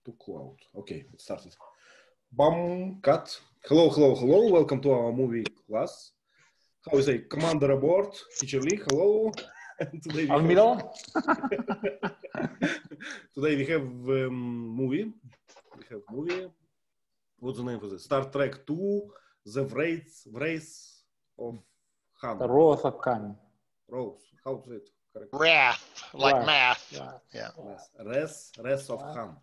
to cloud. Okay, it started. Bum, cut. Hello, hello, hello. Welcome to our movie class. How is it? Commander aboard. Teacher Lee, hello. Today we middle. Today we have movie. What's the name for this? Star Trek 2, The Wraith of Khan. The Wraith of Khan. Rose. How is it? Correct. Wrath, like Wrath. math. Yeah. Wraith of Khan.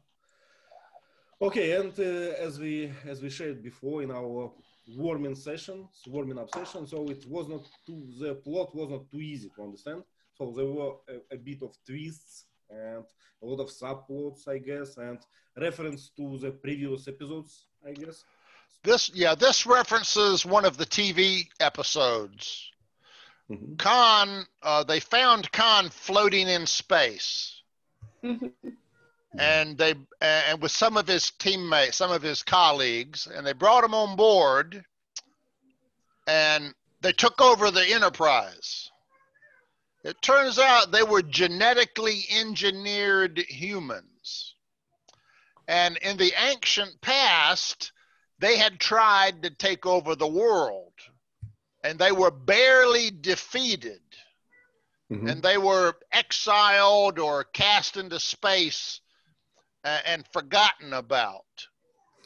Okay, and as we shared before in our warming up session, so it was not the plot was not too easy to understand. So there were a bit of twists and a lot of subplots, I guess, and reference to the previous episodes, I guess. This references one of the TV episodes. Mm-hmm. Khan, they found Khan floating in space. And and with some of his teammates, some of his colleagues, and they brought him on board, and they took over the Enterprise. It turns out they were genetically engineered humans. And in the ancient past, they had tried to take over the world, and they were barely defeated. Mm-hmm. And they were exiled or cast into space and forgotten about.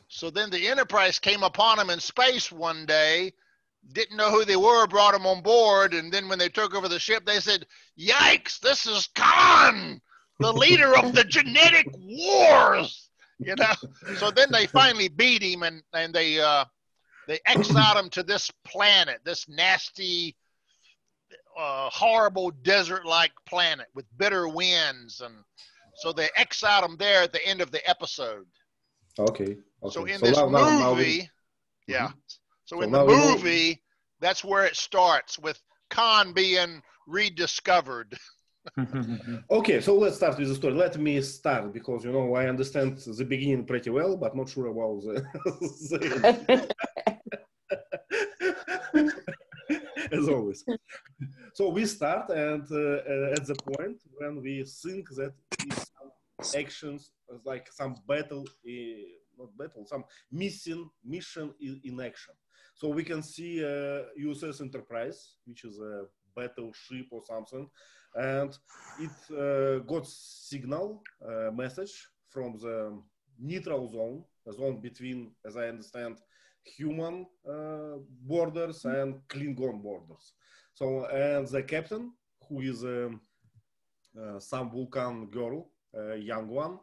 So then the Enterprise came upon them in space one day, didn't know who they were, brought them on board, and then when they took over the ship, they said, "Yikes, this is Khan, the leader of the genetic wars," you know. So then they finally beat him, and they exiled him to this planet, this nasty, horrible desert-like planet with bitter winds, and so they exiled him there at the end of the episode. Okay. So in this movie, So in the movie, that's where it starts, with Khan being rediscovered. Okay, so let's start with the story. Let me start, because, you know, I understand the beginning pretty well, but not sure about the as always. So we start, and at the point when we think that is some actions, like some battle, some mission in action. So we can see USS Enterprise, which is a battleship or something, and it got signal message from the neutral zone, a zone between, as I understand, human borders and Klingon borders. So, and the captain, who is some Vulcan girl, young one,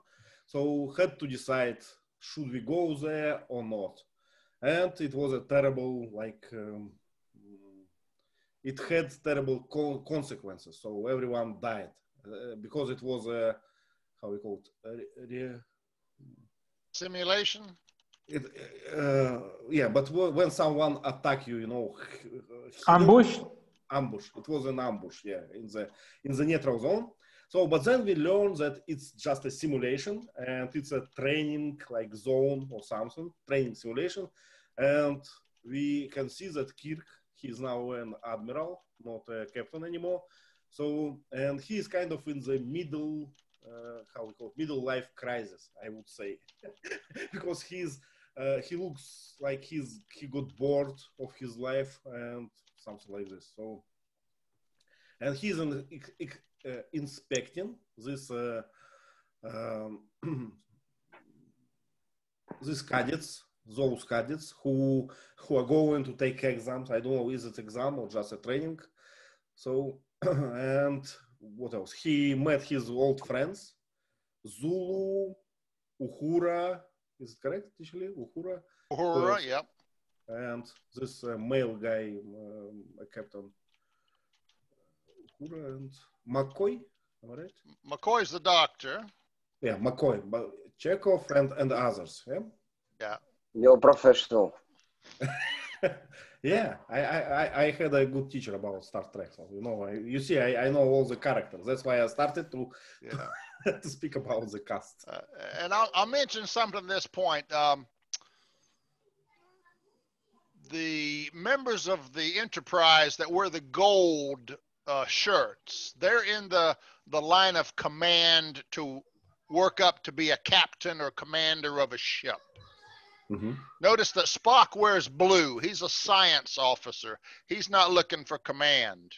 so had to decide, should we go there or not? And it was a terrible, like, it had terrible consequences. So everyone died because it was a, how we call it, simulation. Yeah, but when someone attack you, you know, ambush. It was an ambush, yeah, in the neutral zone. So, but then we learned that it's just a simulation, and it's a training like zone or something, training simulation. And we can see that Kirk, he's now an admiral, not a captain anymore. So, and he's kind of in the middle, how we call it, middle life crisis, I would say, because he looks like he got bored of his life and something like this. So, and he's inspecting this these cadets, those cadets who are going to take exams. I don't know, is it exam or just a training? So, and what else? He met his old friends, Sulu, Uhura. Is it correct, actually? Uhura, yep. And this male guy, Captain Uhura and McCoy, am I right? McCoy's the doctor. Yeah, McCoy, but Chekov and others, yeah? Yeah. You're professional. Yeah, I had a good teacher about Star Trek. So, you know, you see, I know all the characters. That's why I started to speak about the cast. And I'll mention something at this point. The members of the Enterprise that wear the gold shirts, they're in the line of command to work up to be a captain or commander of a ship. Mm-hmm. Notice that Spock wears blue. He's a science officer. He's not looking for command.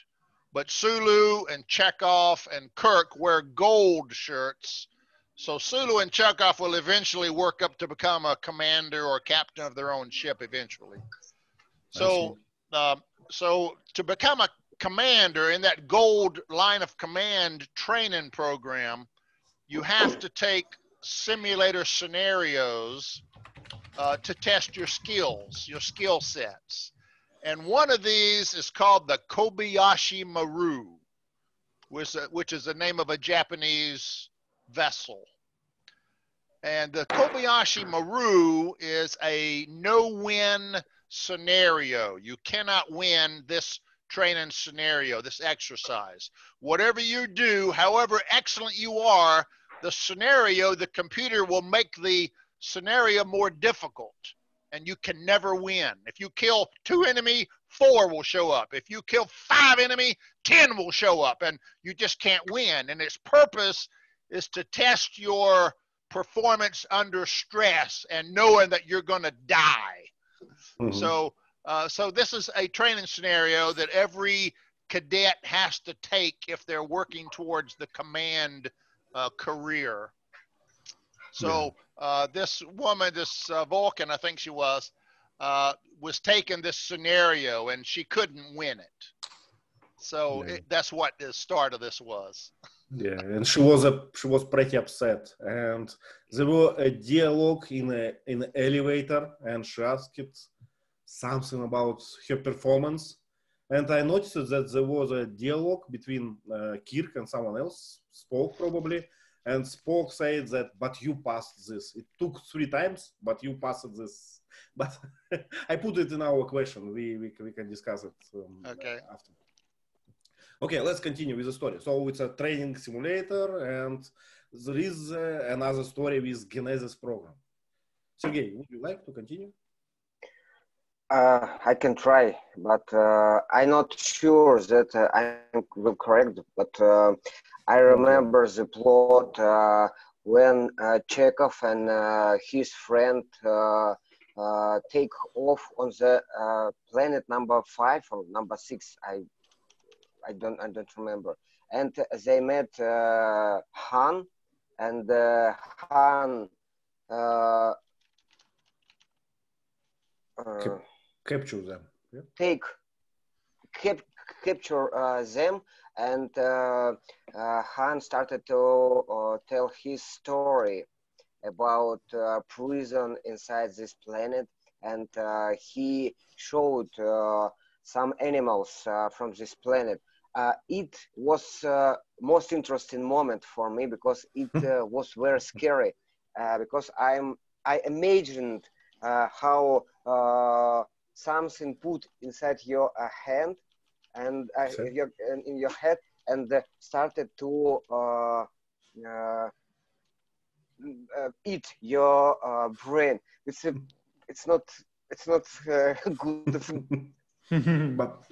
But Sulu and Chekov and Kirk wear gold shirts. So Sulu and Chekov will eventually work up to become a commander or captain of their own ship eventually. So, so to become a commander in that gold line of command training program, you have to take simulator scenarios to test your skills, your skill sets. And one of these is called the Kobayashi Maru, which is the name of a Japanese vessel. And the Kobayashi Maru is a no-win scenario. You cannot win this training scenario, this exercise. Whatever you do, however excellent you are, the scenario, the computer will make the scenario more difficult, and you can never win. If you kill 2 enemy, 4 will show up. If you kill 5 enemy, 10 will show up, and you just can't win. And its purpose is to test your performance under stress and knowing that you're going to die. Mm-hmm. So this is a training scenario that every cadet has to take if they're working towards the command career. So this woman, this Vulcan, I think she was taking this scenario and she couldn't win it. So that's what the start of this was. Yeah, and she was pretty upset. And there was a dialogue in an elevator, and she asked something about her performance. And I noticed that there was a dialogue between Kirk and someone else, Spock probably. And Spock said that, but you passed this. It took 3 times, but you passed this. But I put it in our question. We can discuss it after. Okay, let's continue with the story. So it's a training simulator, and there is another story with Genesis program. Sergey, would you like to continue? I can try, but I'm not sure that I will correct. But I remember the plot when Chekov and his friend take off on the planet number 5 or number 6. I don't remember. And they met Han, and Han capture them. Yeah? Capture them, and Han started to tell his story about prison inside this planet, and he showed some animals from this planet. It was most interesting moment for me because it was very scary, because I imagined how something put inside your hand and in your head, and started to eat your brain. It's not good. but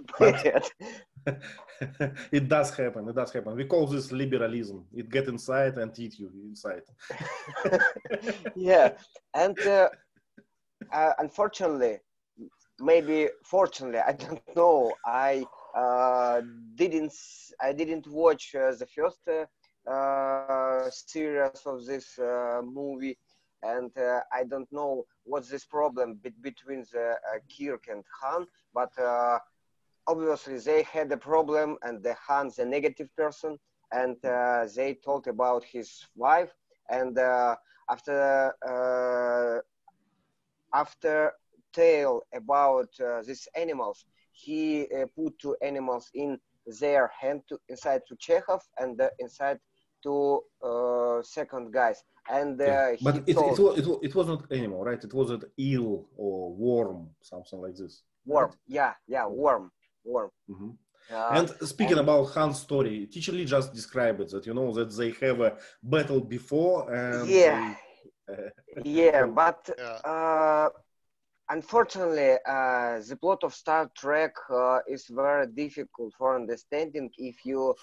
it does happen. It does happen. We call this liberalism. It get inside and eat you inside. Yeah, and unfortunately, maybe fortunately, I don't know. I didn't watch the first series of this movie, and I don't know what's this problem between the Kirk and Han, but obviously they had a problem, and the Han's a negative person, and they talked about his wife, and after tale about these animals, he put 2 animals in their hand inside to Chekov and inside to second guys, and but it was not animal, right? It was an eel or worm, something like this. Worm, right? Yeah, worm. Mm-hmm. And speaking about Han's story, Teacher Lee just described it, that that they have a battle before, and but Unfortunately, the plot of Star Trek is very difficult for understanding if you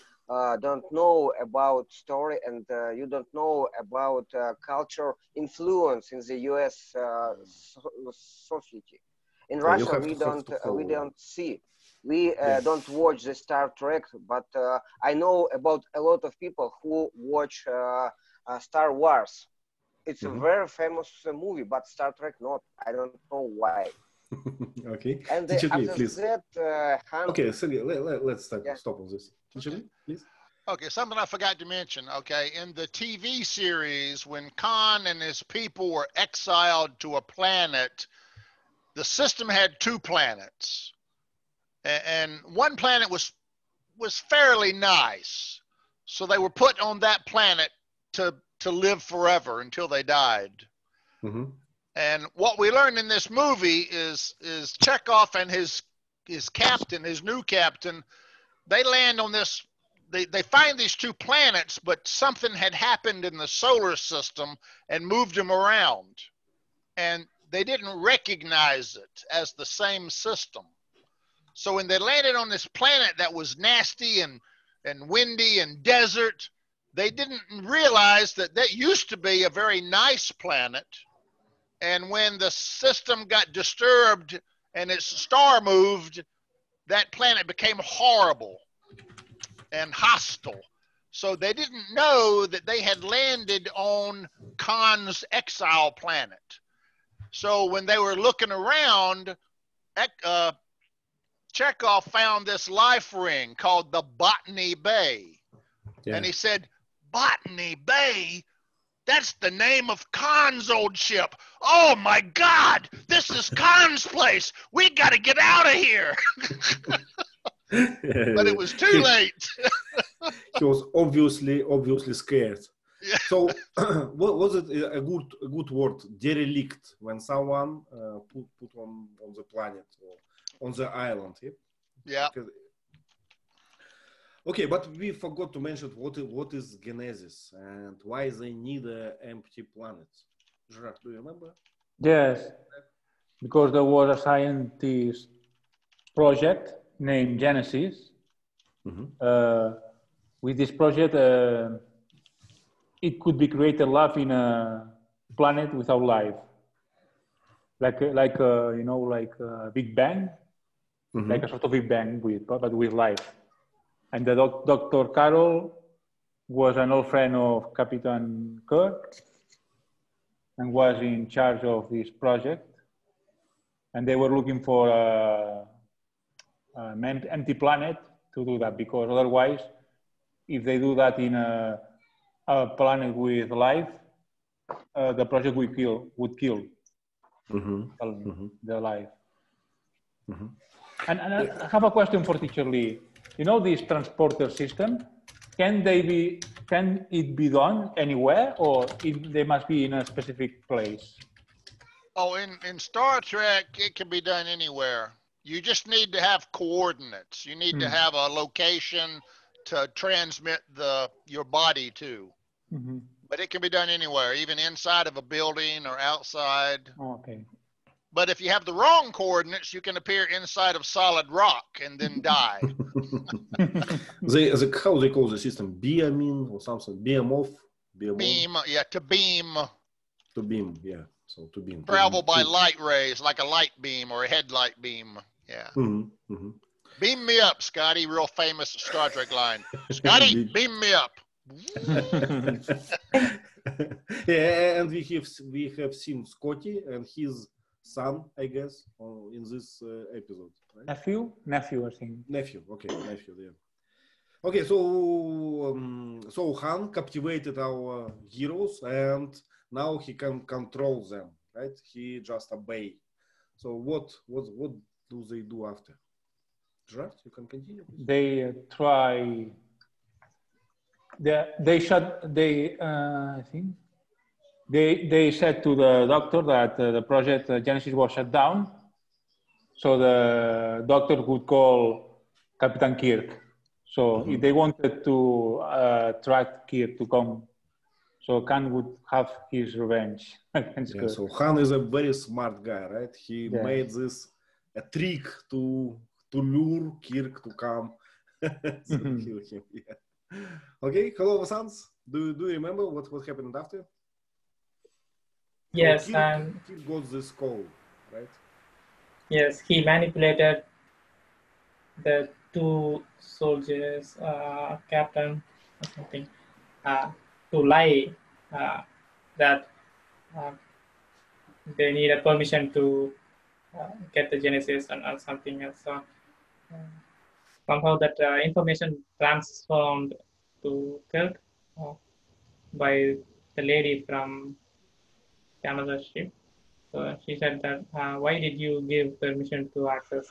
don't know about story and you don't know about culture influence in the U.S. Society. In Yeah, you Russia, have to we follow. don't see. We Yeah. don't watch the Star Trek, but I know about a lot of people who watch Star Wars. It's a very famous movie, but Star Trek not. I don't know why. Okay. And Teacher Lee, after please. that, Han, Okay, Sergey, let's yeah, stop on this. Teacher Lee, please. Okay, something I forgot to mention. Okay, in the TV series, when Khan and his people were exiled to a planet, the system had two planets, and one planet was fairly nice, so they were put on that planet to live forever until they died. Mm-hmm. And what we learned in this movie is Chekov and his captain, his new captain, they land on this. They find these two planets, but something had happened in the solar system and moved them around, and they didn't recognize it as the same system. So when they landed on this planet that was nasty and windy and desert, they didn't realize that that used to be a very nice planet. And when the system got disturbed and its star moved, that planet became horrible and hostile. So they didn't know that they had landed on Khan's exile planet. So when they were looking around, Chekov found this life ring called the Botany Bay. Yeah. And he said, Botany Bay? That's the name of Khan's old ship. Oh my God, this is Khan's place. We got to get out of here. But it was too late. He was obviously scared. Yeah. So, what was it a good word? Derelict, when someone put on the planet or on the island. Yeah. Okay, but we forgot to mention what is Genesis and why they need an empty planet. Gerard, do you remember? Yes, because there was a scientist project named Genesis. Mm-hmm. With this project, it could be created life in a planet without life, like Big Bang, Mm-hmm. like a sort of Big Bang but with life. And the Dr. Carroll was an old friend of Captain Kirk and was in charge of this project. And they were looking for an empty planet to do that, because otherwise, if they do that in a planet with life, the project would kill Mm-hmm. the life. Mm-hmm. And I have a question for Teacher Lee. You know this transporter system? Can it be done anywhere, or they must be in a specific place? Oh, in Star Trek, it can be done anywhere. You just need to have coordinates. You need to have a location to transmit your body to. Mm-hmm. But it can be done anywhere, even inside of a building or outside. Oh, okay. But if you have the wrong coordinates, you can appear inside of solid rock and then die. How they call the system? Beaming or something? Beam-off? Beam, yeah, to beam. To beam, yeah. So to beam. Travel by light rays, like a light beam or a headlight beam. Yeah. Mm-hmm. Mm-hmm. Beam me up, Scotty. Real famous Star Trek line. Scotty, beam me up. Yeah, and we have seen Scotty and his son, I guess, in this episode. Right? Nephew, I think. Nephew, yeah. Okay, so Han captivated our heroes, and now he can control them, right? He just obey. So what do they do after? Gerard, you can continue, please. They try. I think they said to the doctor that the project Genesis was shut down, so the doctor could call Captain Kirk. So if they wanted to track Kirk to come So Khan would have his revenge against Yeah, Kirk. so Han is a very smart guy, right? He Yeah. made this a trick to lure Kirk to come kill him. Yeah. Okay, hello, Vasants. Do you remember what happened after? Yes, So Kirk got this call, right? yes, he manipulated the two soldiers, captain or something, to lie that they need a permission to get the Genesis and something else. So somehow that information transformed to Kirk by the lady from Canada ship. So she said that, why did you give permission to access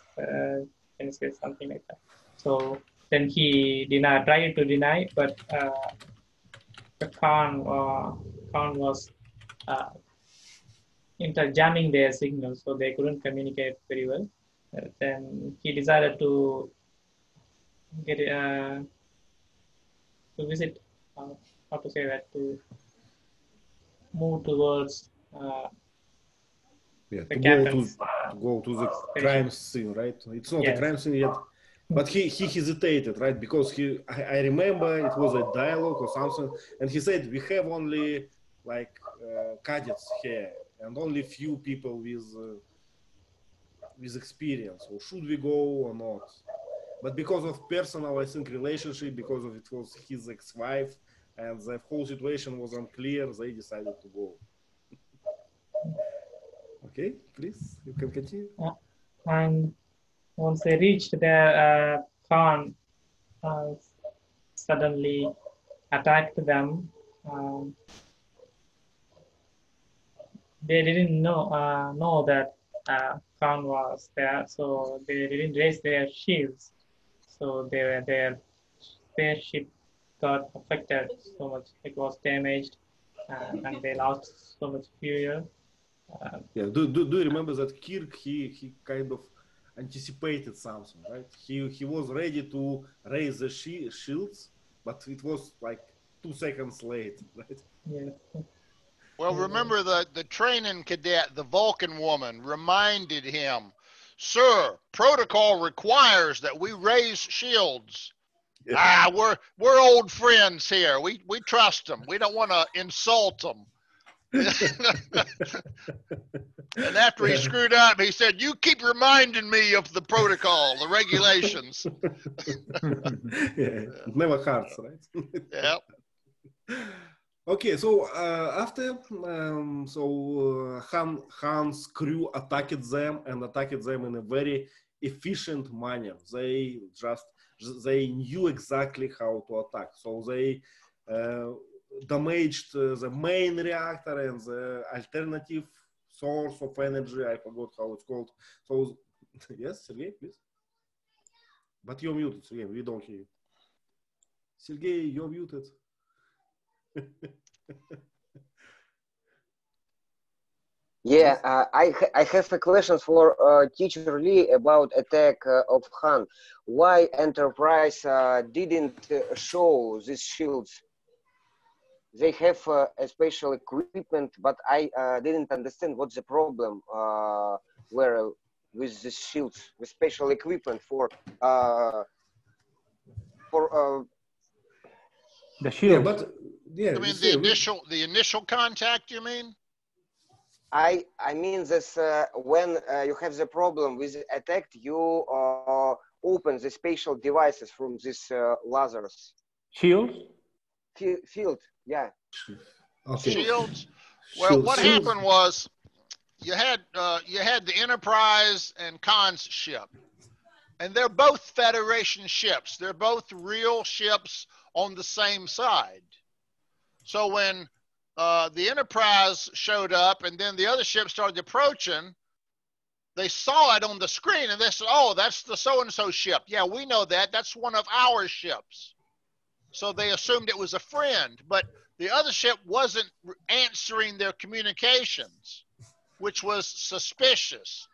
Genesis, something like that. So then he tried to deny, but the Khan was jamming their signals, so they couldn't communicate very well. Then he decided to get to visit, how to say that, to move towards Yeah, the to captain's go to the station. crime scene, right? It's not a Yes. crime scene yet, but he hesitated, right? Because I remember it was a dialogue or something, and he said we have only like cadets here and only few people with experience. So should we go or not? But because of personal, I think, relationship, because of it was his ex-wife, and the whole situation was unclear, they decided to go. Okay, please, you can continue. And once they reached there, Khan suddenly attacked them. They didn't know that Khan was there, so they didn't raise their shields. So their spaceship got affected so much. It was damaged, and they lost so much fuel. Yeah, do you remember that Kirk, he kind of anticipated something, right? He was ready to raise the shields, but it was like 2 seconds late, right? Yeah. Well, remember the training cadet, the Vulcan woman, reminded him, "Sir, protocol requires that we raise shields. Yeah. We're old friends here. We trust them. We don't want to insult them." And after he screwed up, he said, "You keep reminding me of the protocol, the regulations." Yeah, it never hurts, right? Yep. Okay, so after Han's crew attacked them and attacked them in a very efficient manner. They knew exactly how to attack. So they damaged the main reactor and the alternative source of energy. I forgot how it's called. So yes, Sergey, please. But you're muted, Sergey. We don't hear you. Sergey, you're muted. Yeah, I have a question for teacher Lee about attack of Han. Why Enterprise didn't show these shields? They have a special equipment, but I didn't understand what's the problem where with these shields, with special equipment for the shield. Yeah, but yeah, You mean see, the initial contact? You mean? I mean this when you have the problem with attack, you open the special devices from these lasers. Shields? Field, yeah. okay. Shields. Well, what Shields. happened was you had the Enterprise and Khan's ship, and they're both Federation ships. They're both real ships on the same side. So when the Enterprise showed up and then the other ship started approaching, they saw it on the screen and they said, "Oh, that's the so-and-so ship. Yeah, we know that. That's one of our ships." So they assumed it was a friend, but the other ship wasn't answering their communications, which was suspicious.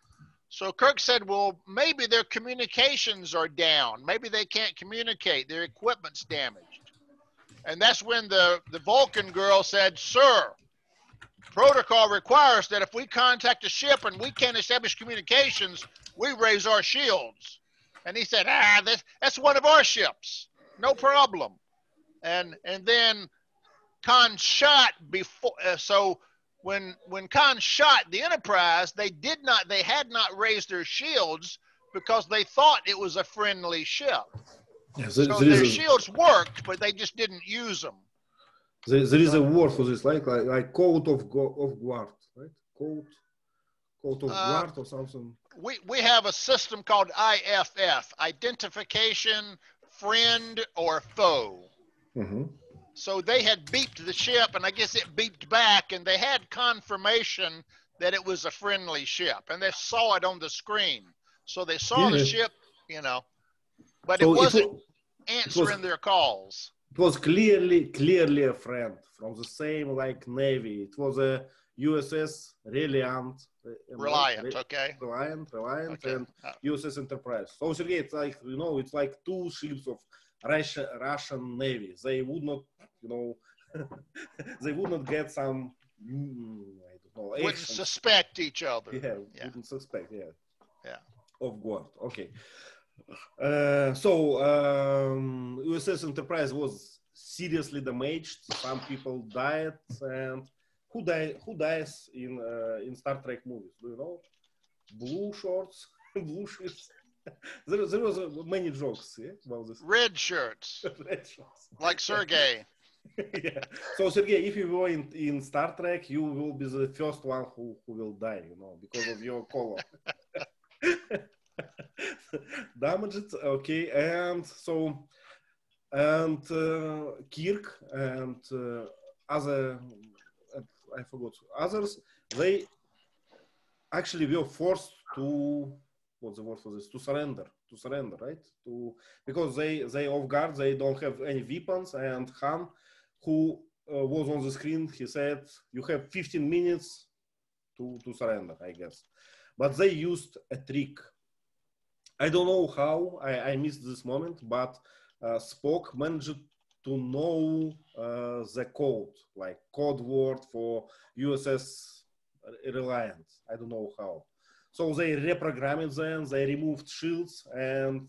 So Kirk said, "Well, maybe their communications are down. Maybe they can't communicate. Their equipment's damaged." And that's when the Vulcan girl said, "Sir, protocol requires that if we contact a ship and we can't establish communications, we raise our shields." And he said, that's one of our ships. No problem. And then Khan shot before. So when Khan shot the Enterprise, they had not raised their shields because they thought it was a friendly ship. Yeah, so their shields worked, but they just didn't use them. There is a word for this, like code of guard, right? Code of guard or something. We have a system called IFF, identification, friend or foe. Mm-hmm. So they had beeped the ship, and I guess it beeped back, and they had confirmation that it was a friendly ship, and they saw it on the screen. So they saw the ship, but so it wasn't answering their calls. It was clearly a friend from the same Navy. It was a USS Reliant. Reliant, okay. Reliant, and USS Enterprise. So Sergei, it's it's like two ships of Russian Navy. They would not, they would not get some, I don't know, wouldn't suspect each other. Yeah, wouldn't suspect, yeah. Of guard, okay. USS Enterprise was seriously damaged. Some people died, and who dies in Star Trek movies? Do you know? Blue shorts, blue shirts. There was many jokes about this. Red shirts. Red shirts. Like Sergei. Yeah. So Sergei, if you go in Star Trek, you will be the first one who will die, because of your color. Damaged, okay, and Kirk and other, I forgot, others, they actually were forced to, what's the word for this, to surrender, right? Because they off guard, they don't have any weapons, and Han, who was on the screen, he said, you have 15 minutes to surrender, I guess. But they used a trick. I don't know how, I missed this moment, but Spock managed to know the code, like code word for USS Reliant. I don't know how. So they reprogrammed them, they removed shields and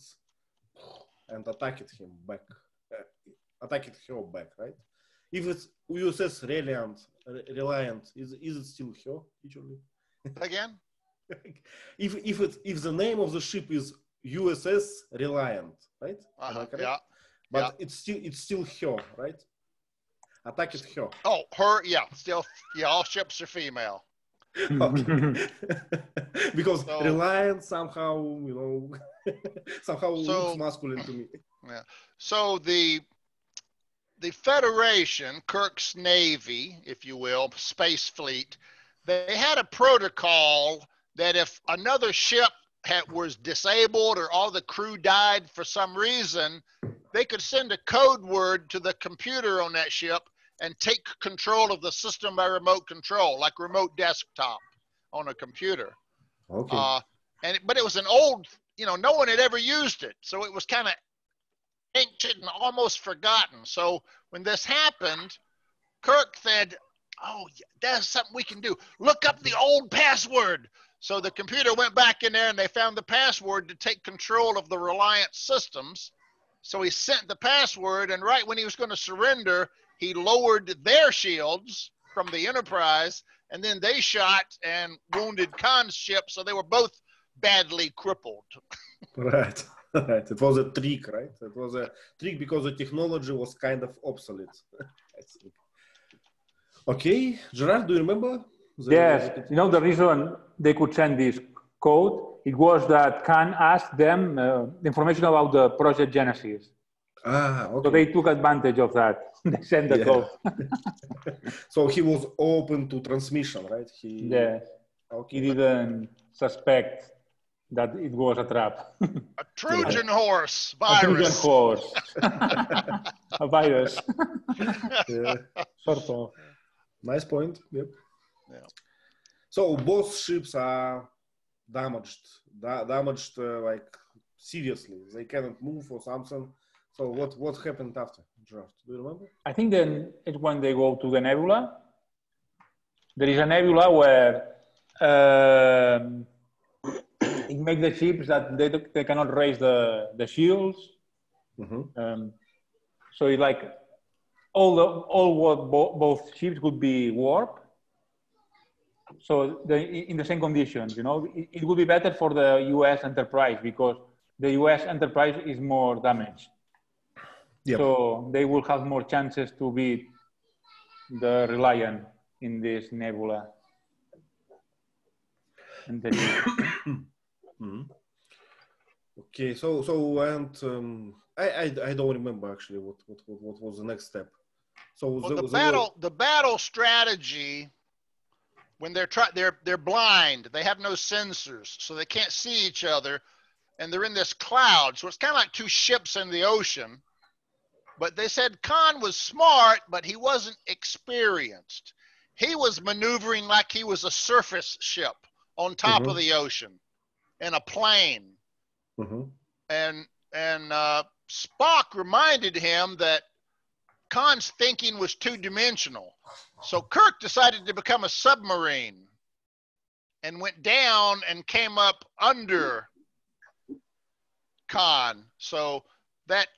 attacked him back. Attacked her back, right? If it's USS Reliant, is it still her, actually? Again? If the name of the ship is USS Reliant, right? Am I correct? Yeah. But it's still her, right? Attacked her. Oh, her, still, all ships are female. Okay. Because Reliant somehow, looks masculine to me. Yeah. So the Federation, Kirk's Navy, if you will, space fleet, they had a protocol that if another ship was disabled or all the crew died for some reason, they could send a code word to the computer on that ship and take control of the system by remote control, like remote desktop on a computer. Okay. But it was an old, no one had ever used it. So it was kind of ancient and almost forgotten. So when this happened, Kirk said, oh, that's something we can do. Look up the old password. So the computer went back in there and they found the password to take control of the Reliant systems. So he sent the password, and right when he was going to surrender, he lowered their shields from the Enterprise, and then they shot and wounded Khan's ship, so they were both badly crippled. Right. It was a trick, right? It was a trick because the technology was kind of obsolete, I think. Okay, Gerard, do you remember? Yes, the reason they could send this code, it was that Khan asked them information about the project Genesis. Okay. So they took advantage of that. They sent the code. So he was open to transmission, right? Yes. Okay. He didn't suspect that it was a trap. A Trojan horse virus. A Trojan horse. A virus. Yeah. Sort of. Nice point. Yep. Yeah. So both ships are damaged like seriously. They cannot move or something. So what happened after draft? Do you remember? I think then it's when they go to the nebula. There is a nebula where it makes the ships that they cannot raise the shields. So it like both ships would be warp. So in the same conditions, you know, it would be better for the U.S. Enterprise because the U.S. Enterprise is more damaged. Yep. So they will have more chances to beat the Reliant in this nebula. And then Okay, so and I don't remember actually what was the next step. So well, the battle strategy, when they're blind, they have no sensors, so they can't see each other, and they're in this cloud, so it's kind of like two ships in the ocean. But they said Khan was smart, but he wasn't experienced. He was maneuvering like he was a surface ship on top of the ocean in a plane. And Spock reminded him that Khan's thinking was two-dimensional. So Kirk decided to become a submarine and went down and came up under Khan. So that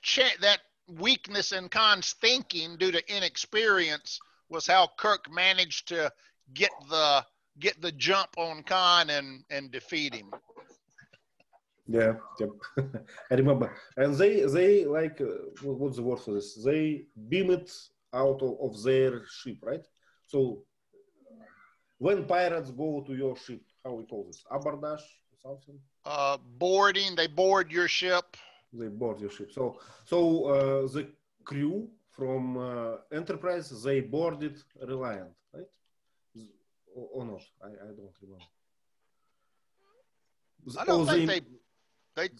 weakness in Khan's thinking due to inexperience was how Kirk managed to get the jump on Khan and defeat him. Yeah, yep. I remember. And they like, what's the word for this? They beam it out of their ship, right? So when pirates go to your ship, how we call this? Abordage or something? Boarding, they board your ship. They board your ship. So the crew from Enterprise, they boarded Reliant, right? Or not? I don't remember. I don't think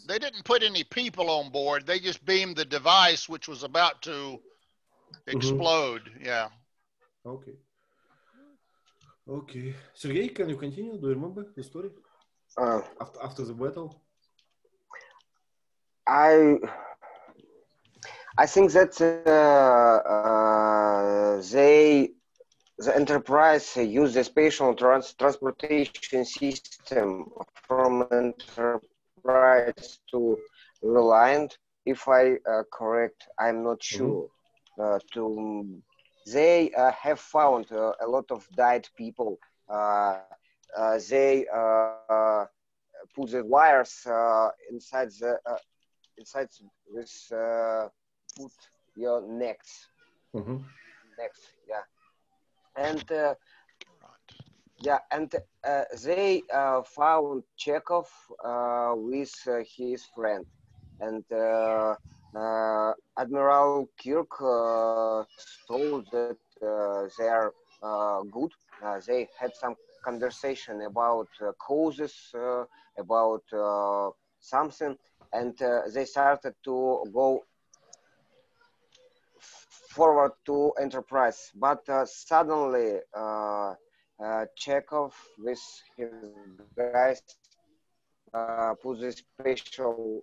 they didn't put any people on board. They just beamed the device, which was about to explode. Yeah. Okay. Okay. Sergey, can you continue? Do you remember the story? After the battle? I think that the Enterprise used the spatial transportation system from Enterprise to Reliant. If I correct, I'm not sure. They have found a lot of dead people. They put the wires inside this put your necks. Necks, yeah. And they found Chekov with his friend, and Admiral Kirk told that they are good. They had some conversation about causes, about something, and they started to go forward to Enterprise. But suddenly, Chekov with his guys put the special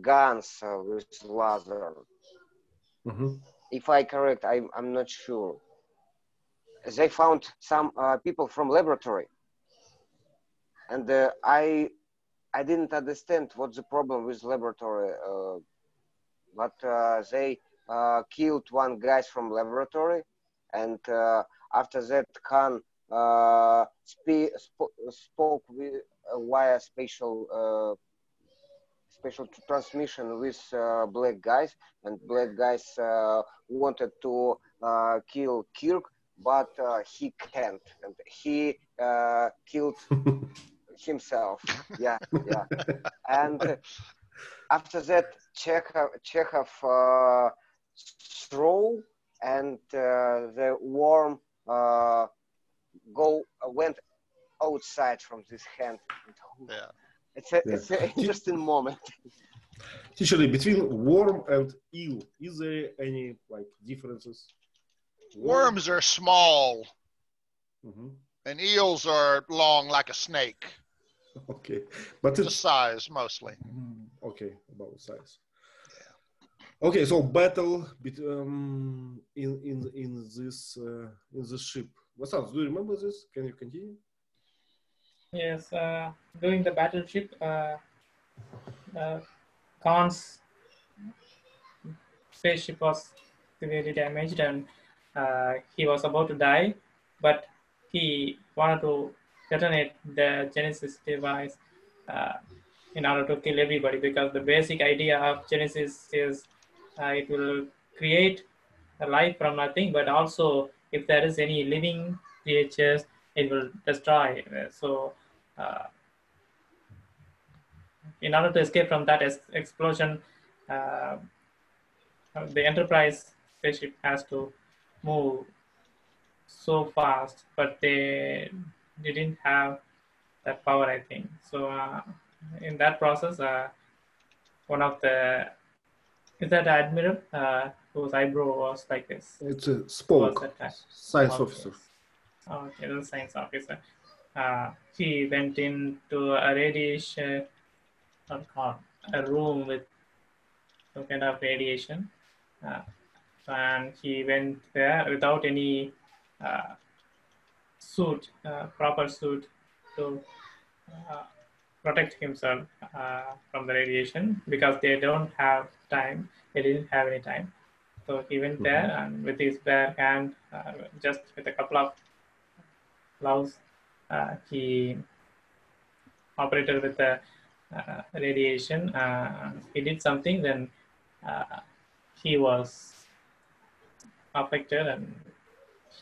guns with laser. If I correct, I'm not sure. They found some people from laboratory, and I didn't understand what's the problem with laboratory, but they killed one guy from laboratory, and after that Khan spoke with via special transmission with black guys, and black guys wanted to kill Kirk, but he can't, and he killed himself. Yeah. And after that, Chekov throw, and the worm went outside from this hand. Yeah. It's an interesting moment. Actually, between worm and eel, is there any like differences? Worms are small, and eels are long like a snake. Okay, but it's the size mostly. Okay, about size. Okay, so battle in this ship. What's up? Do you remember this? Can you continue? Yes, during the battleship, Khan's spaceship was severely damaged and he was about to die, but he wanted to detonate the Genesis device uh, in order to kill everybody because the basic idea of Genesis is it will create a life from nothing, but also if there is any living creatures, it will destroy. So, in order to escape from that explosion, uh, the Enterprise spaceship has to move so fast, but they didn't have that power, I think. So in that process, one of the is that admiral whose eyebrow was like this? It's a Spock, science officer. Okay, the science officer. He went into a radiation, a room with some kind of radiation. And he went there without any suit, proper suit to protect himself from the radiation because they don't have time. They didn't have any time. So he went there and with his bare hand, just with a couple of gloves, he operated with the radiation. He did something, then he was affected and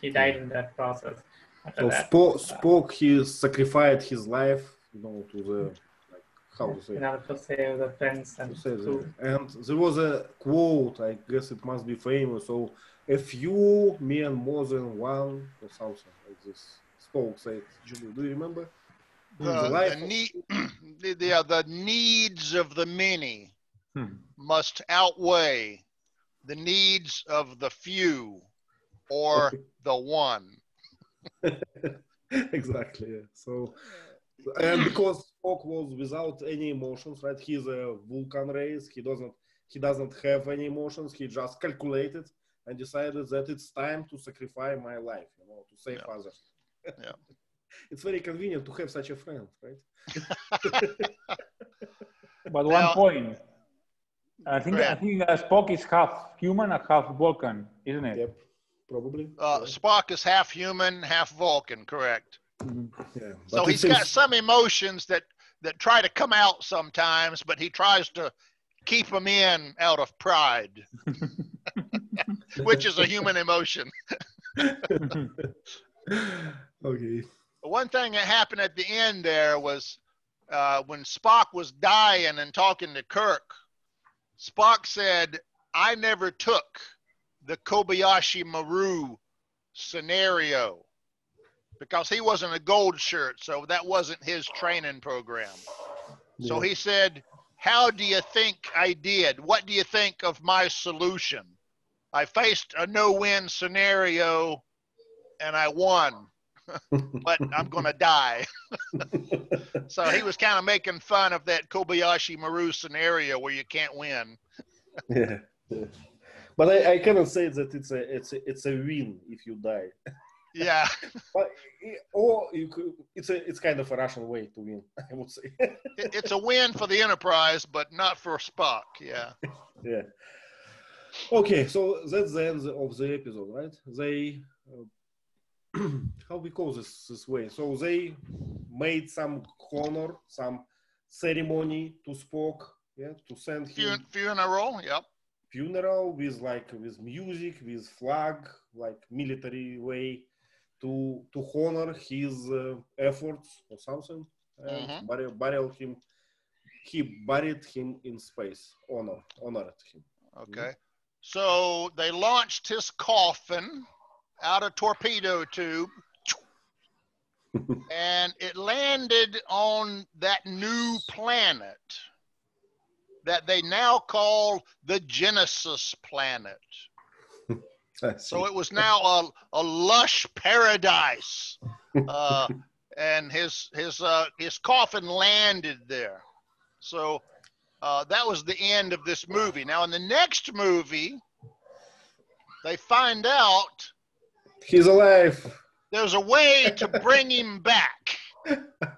he died in that process. So Spock, he sacrificed his life, to the, how to say? In order to save the friends and And there was a quote, I guess it must be famous. So a few men more than one, or something like this. Spock said. Julie, do you remember? The needs of the many must outweigh the needs of the few or the one. Exactly. Yeah. So, and because Spock was without any emotions, right? He's a Vulcan race. He doesn't have any emotions. He just calculated and decided that it's time to sacrifice my life, to save others. Yeah. It's very convenient to have such a friend, right? But one point, I think Spock is half human and half Vulcan, isn't it? Yep, probably. Spock is half human, half Vulcan, correct? Yeah, so he's got some emotions that try to come out sometimes, but he tries to keep them in out of pride, which is a human emotion. Okay. One thing that happened at the end there was when Spock was dying and talking to Kirk, Spock said, I never took the Kobayashi Maru scenario because he wasn't a gold shirt, so that wasn't his training program. Yeah. So he said, how do you think I did? What do you think of my solution? I faced a no-win scenario and I won. But I'm going to die. So he was kind of making fun of that Kobayashi Maru scenario where you can't win. Yeah. But I cannot say that it's a win if you die. Yeah. But, it's kind of a Russian way to win, I would say. It's a win for the Enterprise, but not for Spock. Yeah. Yeah. Okay, so that's the end of the episode, right? They how we call this way? So they made some honor, some ceremony to Spock, to send him funeral, yep. Funeral with music, with flag, like military way to honor his efforts or something, and burial him. He buried him in space, honored him. Okay, so they launched his coffin out a torpedo tube, and it landed on that new planet that they now call the Genesis planet. So it was now a lush paradise, and his coffin landed there. So that was the end of this movie. Now, in the next movie, they find out He's alive. there's a way to bring him back.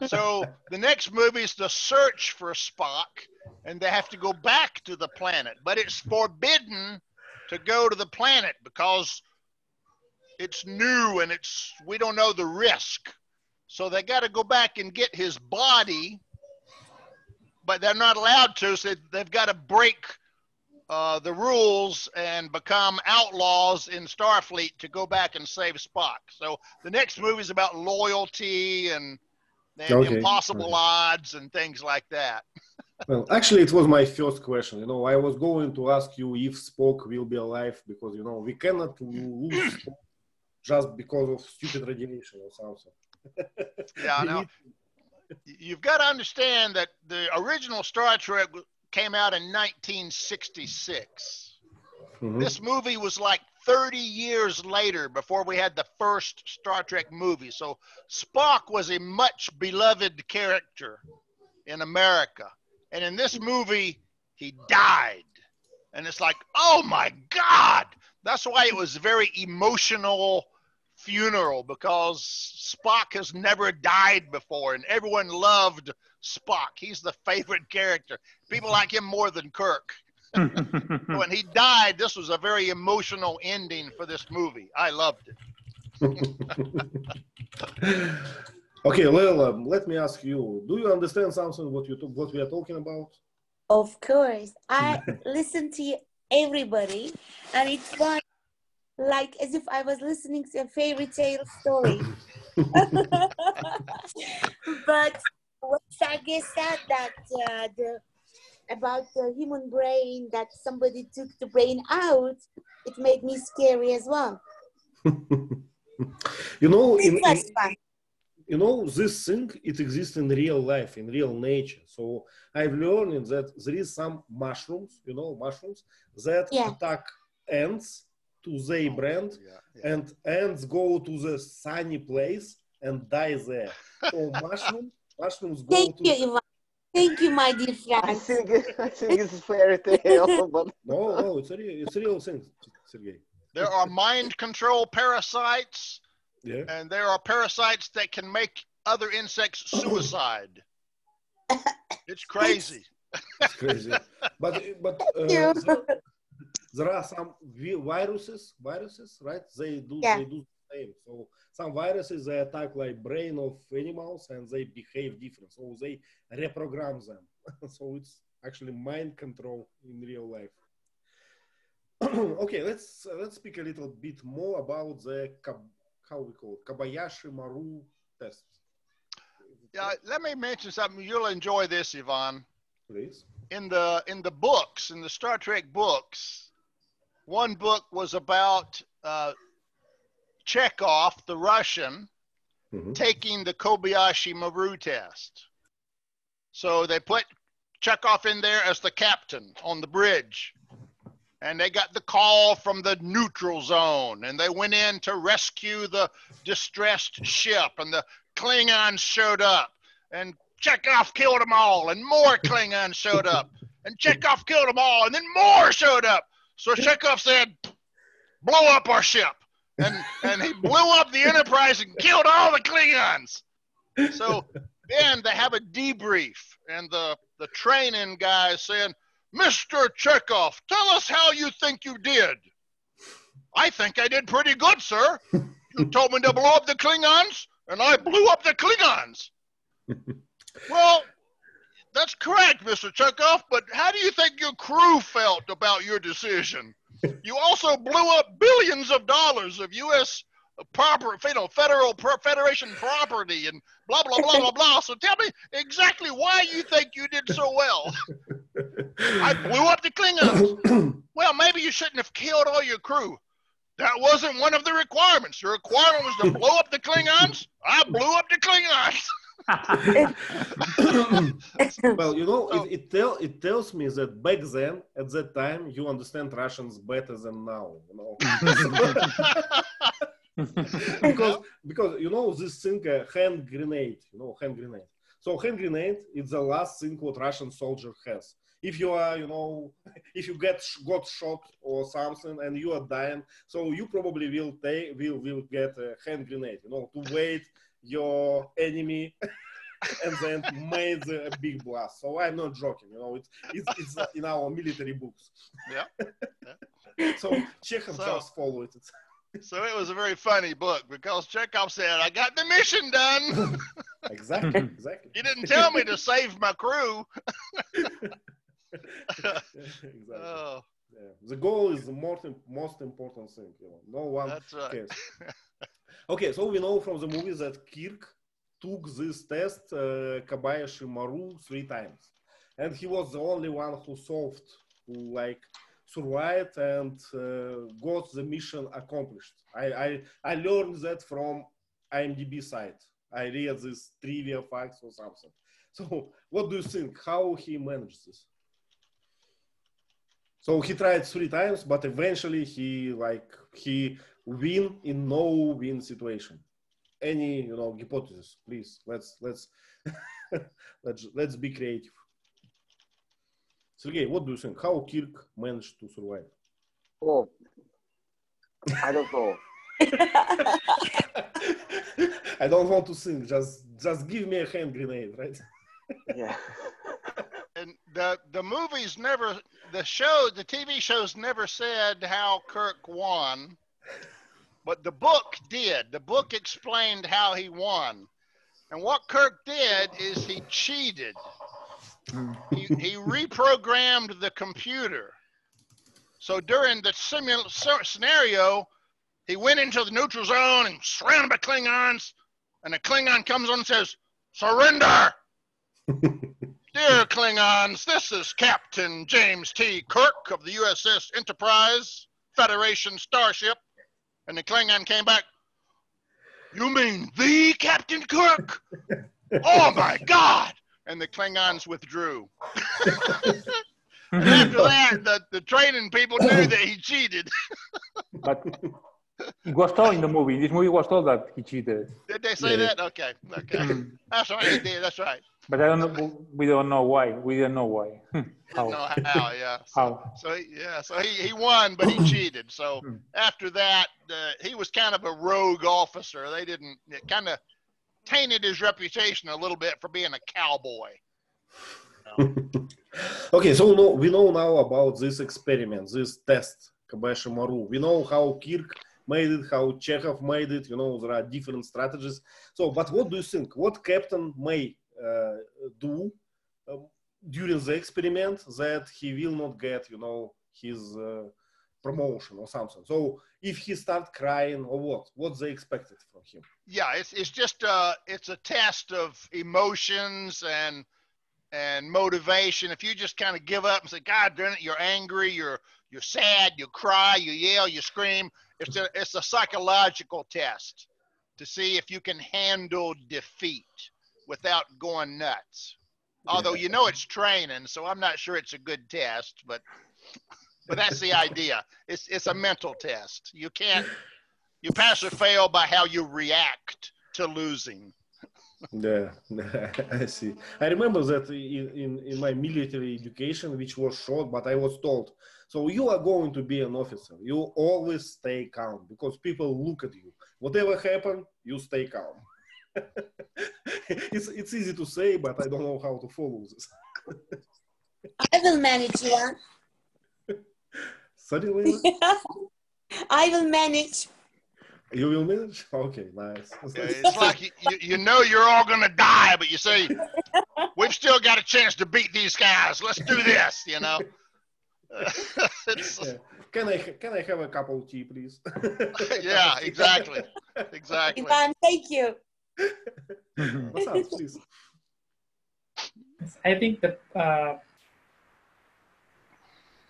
So the next movie is the search for Spock, and they have to go back to the planet. But it's forbidden to go to the planet because it's new and we don't know the risk. So they got to go back and get his body, but they're not allowed to, so they've got to break the rules and become outlaws in Starfleet to go back and save Spock. So the next movie is about loyalty and impossible odds and things like that. Well, actually, it was my first question. I was going to ask you if Spock will be alive because, we cannot lose Spock just because of stupid radiation or something. Yeah, now, you've got to understand that the original Star Trek came out in 1966. Mm-hmm. This movie was like 30 years later before we had the first Star Trek movie. So Spock was a much beloved character in America. And in this movie, he died. And it's like, oh my God. That's why it was a very emotional funeral, because Spock has never died before and everyone loved Spock. He's the favorite character. People like him more than Kirk. When he died, this was a very emotional ending for this movie. I loved it. Okay, Leila, let me ask you, do you understand something what we are talking about? Of course. I listen to everybody, and it's fun, like as if I was listening to a fairy tale story. But what Sergey said, that about the human brain, that somebody took the brain out, it made me scary as well. This thing, it exists in real life, in real nature. So I've learned that there is some mushrooms, mushrooms that attack ants to their brain, and ants go to the sunny place and die there. So mushrooms go Thank you, Ivan. Thank you, my dear friend. I think it's a fairy tale, but no, it's a real thing, Sergey. There are mind control parasites. Yeah. And there are parasites that can make other insects suicide. It's crazy. It's crazy. But there are some viruses, right? They do the same. So some viruses, they attack like brain of animals and they behave different. So they reprogram them. So it's actually mind control in real life. Okay, let's speak a little bit more about the how we call it, Kobayashi Maru test. Yeah, let me mention something. You'll enjoy this, Ivan. Please. In the books, in the Star Trek books, one book was about Chekov, the Russian, taking the Kobayashi Maru test. So they put Chekov in there as the captain on the bridge. And they got the call from the neutral zone, and they went in to rescue the distressed ship, and the Klingons showed up, and Chekov killed them all, and more Klingons showed up, and Chekov killed them all, and then more showed up. So Chekov said, blow up our ship. And he blew up the Enterprise and killed all the Klingons. So then they have a debrief, and the training guy is saying, Mr. Chekov, tell us how you think you did. I think I did pretty good, sir. You told me to blow up the Klingons, and I blew up the Klingons. Well, that's correct, Mr. Chekov, but how do you think your crew felt about your decision? You also blew up billions of dollars of U.S. Federation property and blah, blah, blah, blah, blah. So tell me exactly why you think you did so well. I blew up the Klingons. Well, maybe you shouldn't have killed all your crew. That wasn't one of the requirements. The requirement was to blow up the Klingons. I blew up the Klingons. Well, it tells me that back then, at that time, you understand Russians better than now. because this thing, hand grenade. So hand grenade is the last thing what Russian soldier has. if you are, you know, if you got shot or something and you are dying, so you probably will get a hand grenade, you know, to wait your enemy and then made a big blast. So I'm not joking, you know, it's in our military books. Yeah. So Chekhov just followed it. So it was a very funny book because Chekov said, "I got the mission done." Exactly. You didn't tell me to save my crew. Exactly. Oh. Yeah. The goal is the most important thing. You know, no one That's right. cares. Okay, so we know from the movie that Kirk took this test, Kobayashi Maru, 3 times, and he was the only one who survived and got the mission accomplished. I learned that from IMDb site. I read this trivia facts or something. So what do you think? How he managed this? So he tried 3 times, but eventually he win in no win situation. Any, you know, hypothesis, please. Let's let's be creative. Sergey, what do you think? How Kirk managed to survive? Oh, I don't know. I don't want to think. Just give me a hand grenade, right? Yeah. And the movies never, the TV shows never said how Kirk won, but the book did. The book explained how he won. And what Kirk did is he cheated. He reprogrammed the computer. So during the scenario, he went into the neutral zone and surrounded by Klingons, and the Klingon comes on and says, "Surrender!" "Dear Klingons, this is Captain James T. Kirk of the USS Enterprise, Federation starship." And the Klingon came back, "You mean the Captain Kirk? Oh my God!" And the Klingons withdrew. And after that, the training people knew that he cheated. But it was told in the movie. This movie was told that he cheated. Did they say that? Okay. That's right, he did. That's right. But I don't know. We don't know why. We didn't know why. How? How? Yeah. How? So he won, but he cheated. So after that, he was kind of a rogue officer. It kind of tainted his reputation a little bit for being a cowboy. Okay, so we know now about this experiment, this test, Kobayashi Maru. We know how Kirk made it, how Chekov made it. You know, there are different strategies. So, but what do you think? What Captain may do during the experiment that he will not get, you know, his promotion or something? So, if he start crying or what they expected from him? Yeah, it's just it's a test of emotions and motivation. If you just kind of give up and say, "God darn it," you're angry, you're sad, you cry, you yell, you scream. It's a psychological test to see if you can handle defeat without going nuts. Although you know it's training, so I'm not sure it's a good test, but that's the idea. It's a mental test. You pass or fail by how you react to losing. Yeah, I see. I remember that in my military education, which was short, but I was told, so you are going to be an officer. You always stay calm because people look at you. Whatever happens, you stay calm. It's easy to say, but I don't know how to follow this. I will manage one. Sorry, Lena? I will manage. You will manage? Okay, nice. It's like you know you're all going to die, but you say, "We've still got a chance to beat these guys. Let's do this," you know. Yeah. Can I have a cup of tea, please? Yeah, exactly. Exactly. Ivan, thank you. Please. I think the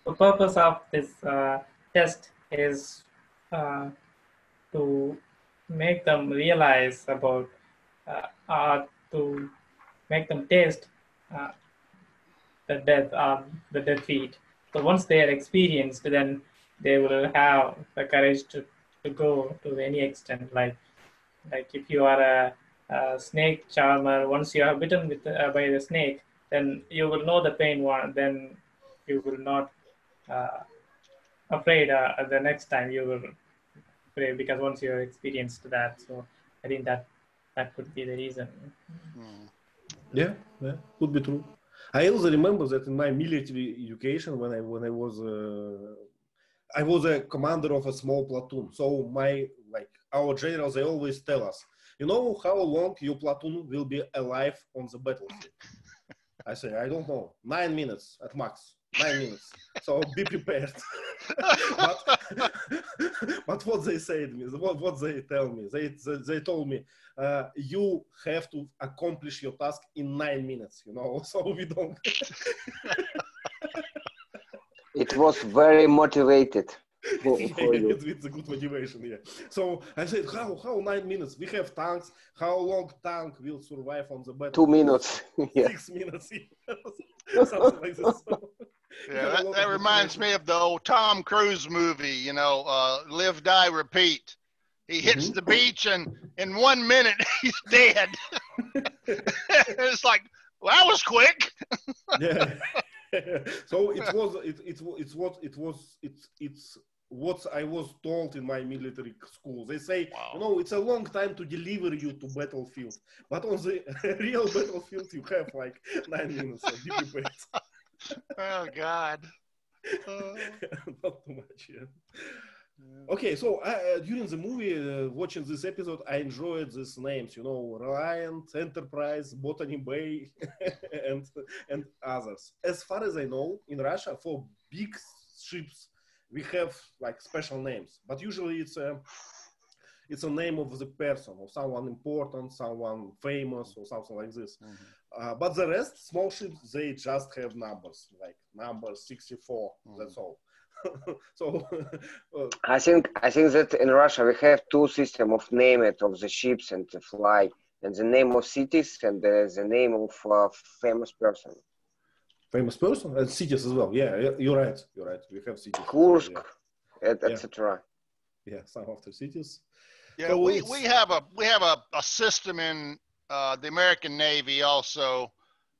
purpose of this test is to make them realize about to make them taste the death the defeat. So once they are experienced, then they will have the courage to go to any extent. Like if you are a snake charmer, once you are bitten by the snake, then you will know the pain one. Then you will not afraid the next time you will afraid, because once you're experienced that. So I think that could be the reason. Yeah, could be true. I also remember that in my military education, when I was a commander of a small platoon. So our generals, they always tell us, you know how long your platoon will be alive on the battlefield? I say, I don't know, 9 minutes at max, 9 minutes. So be prepared. but what they said me, what they tell me, they told me, you have to accomplish your task in 9 minutes, you know, so we don't. It was very motivated. For you. It's a good motivation, yeah. So I said, how 9 minutes? We have tanks. How long tank will survive on the battle? 2 minutes. 6 minutes. Something like this. Yeah, that reminds me of the old Tom Cruise movie, you know, Live, Die, Repeat. He hits the beach and in 1 minute he's dead. It's like, well, that was quick. Yeah. So it's what I was told in my military school. They say, you know, it's a long time to deliver you to battlefield, but on the real battlefield you have like 9 minutes. So be prepared. Oh God. Not too much. Yeah. Okay, so during the movie, watching this episode, I enjoyed these names, you know, Reliant, Enterprise, Botany Bay, and others. As far as I know, in Russia, for big ships, we have like special names, but usually it's a name of the person, or someone important, someone famous, or something like this. But the rest, small ships, they just have numbers, like number 64. That's all. So I think that in Russia we have two systems of name it of the ships and the fly, and the name of cities and the name of famous person. Famous person and cities as well. Yeah, you're right. We have cities. Kursk, etc. Yeah, some of the cities. Yeah, so we have a system in the American Navy also,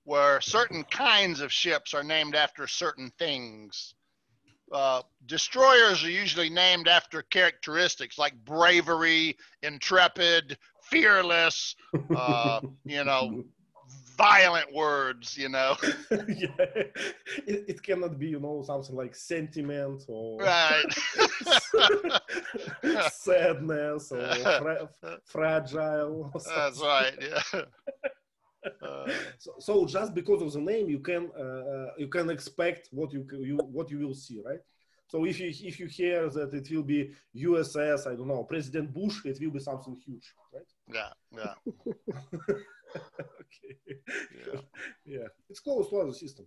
where certain kinds of ships are named after certain things. Destroyers are usually named after characteristics like bravery, intrepid, fearless, you know, violent words, you know. Yeah. It cannot be, you know, something like sentiment or Right. sadness or fragile. Or that's right. Yeah. So just because of the name, you can expect what you will see, right? So if you hear that it will be USS, I don't know, President Bush, it will be something huge, right? Yeah. Okay. Yeah. It's close to other system.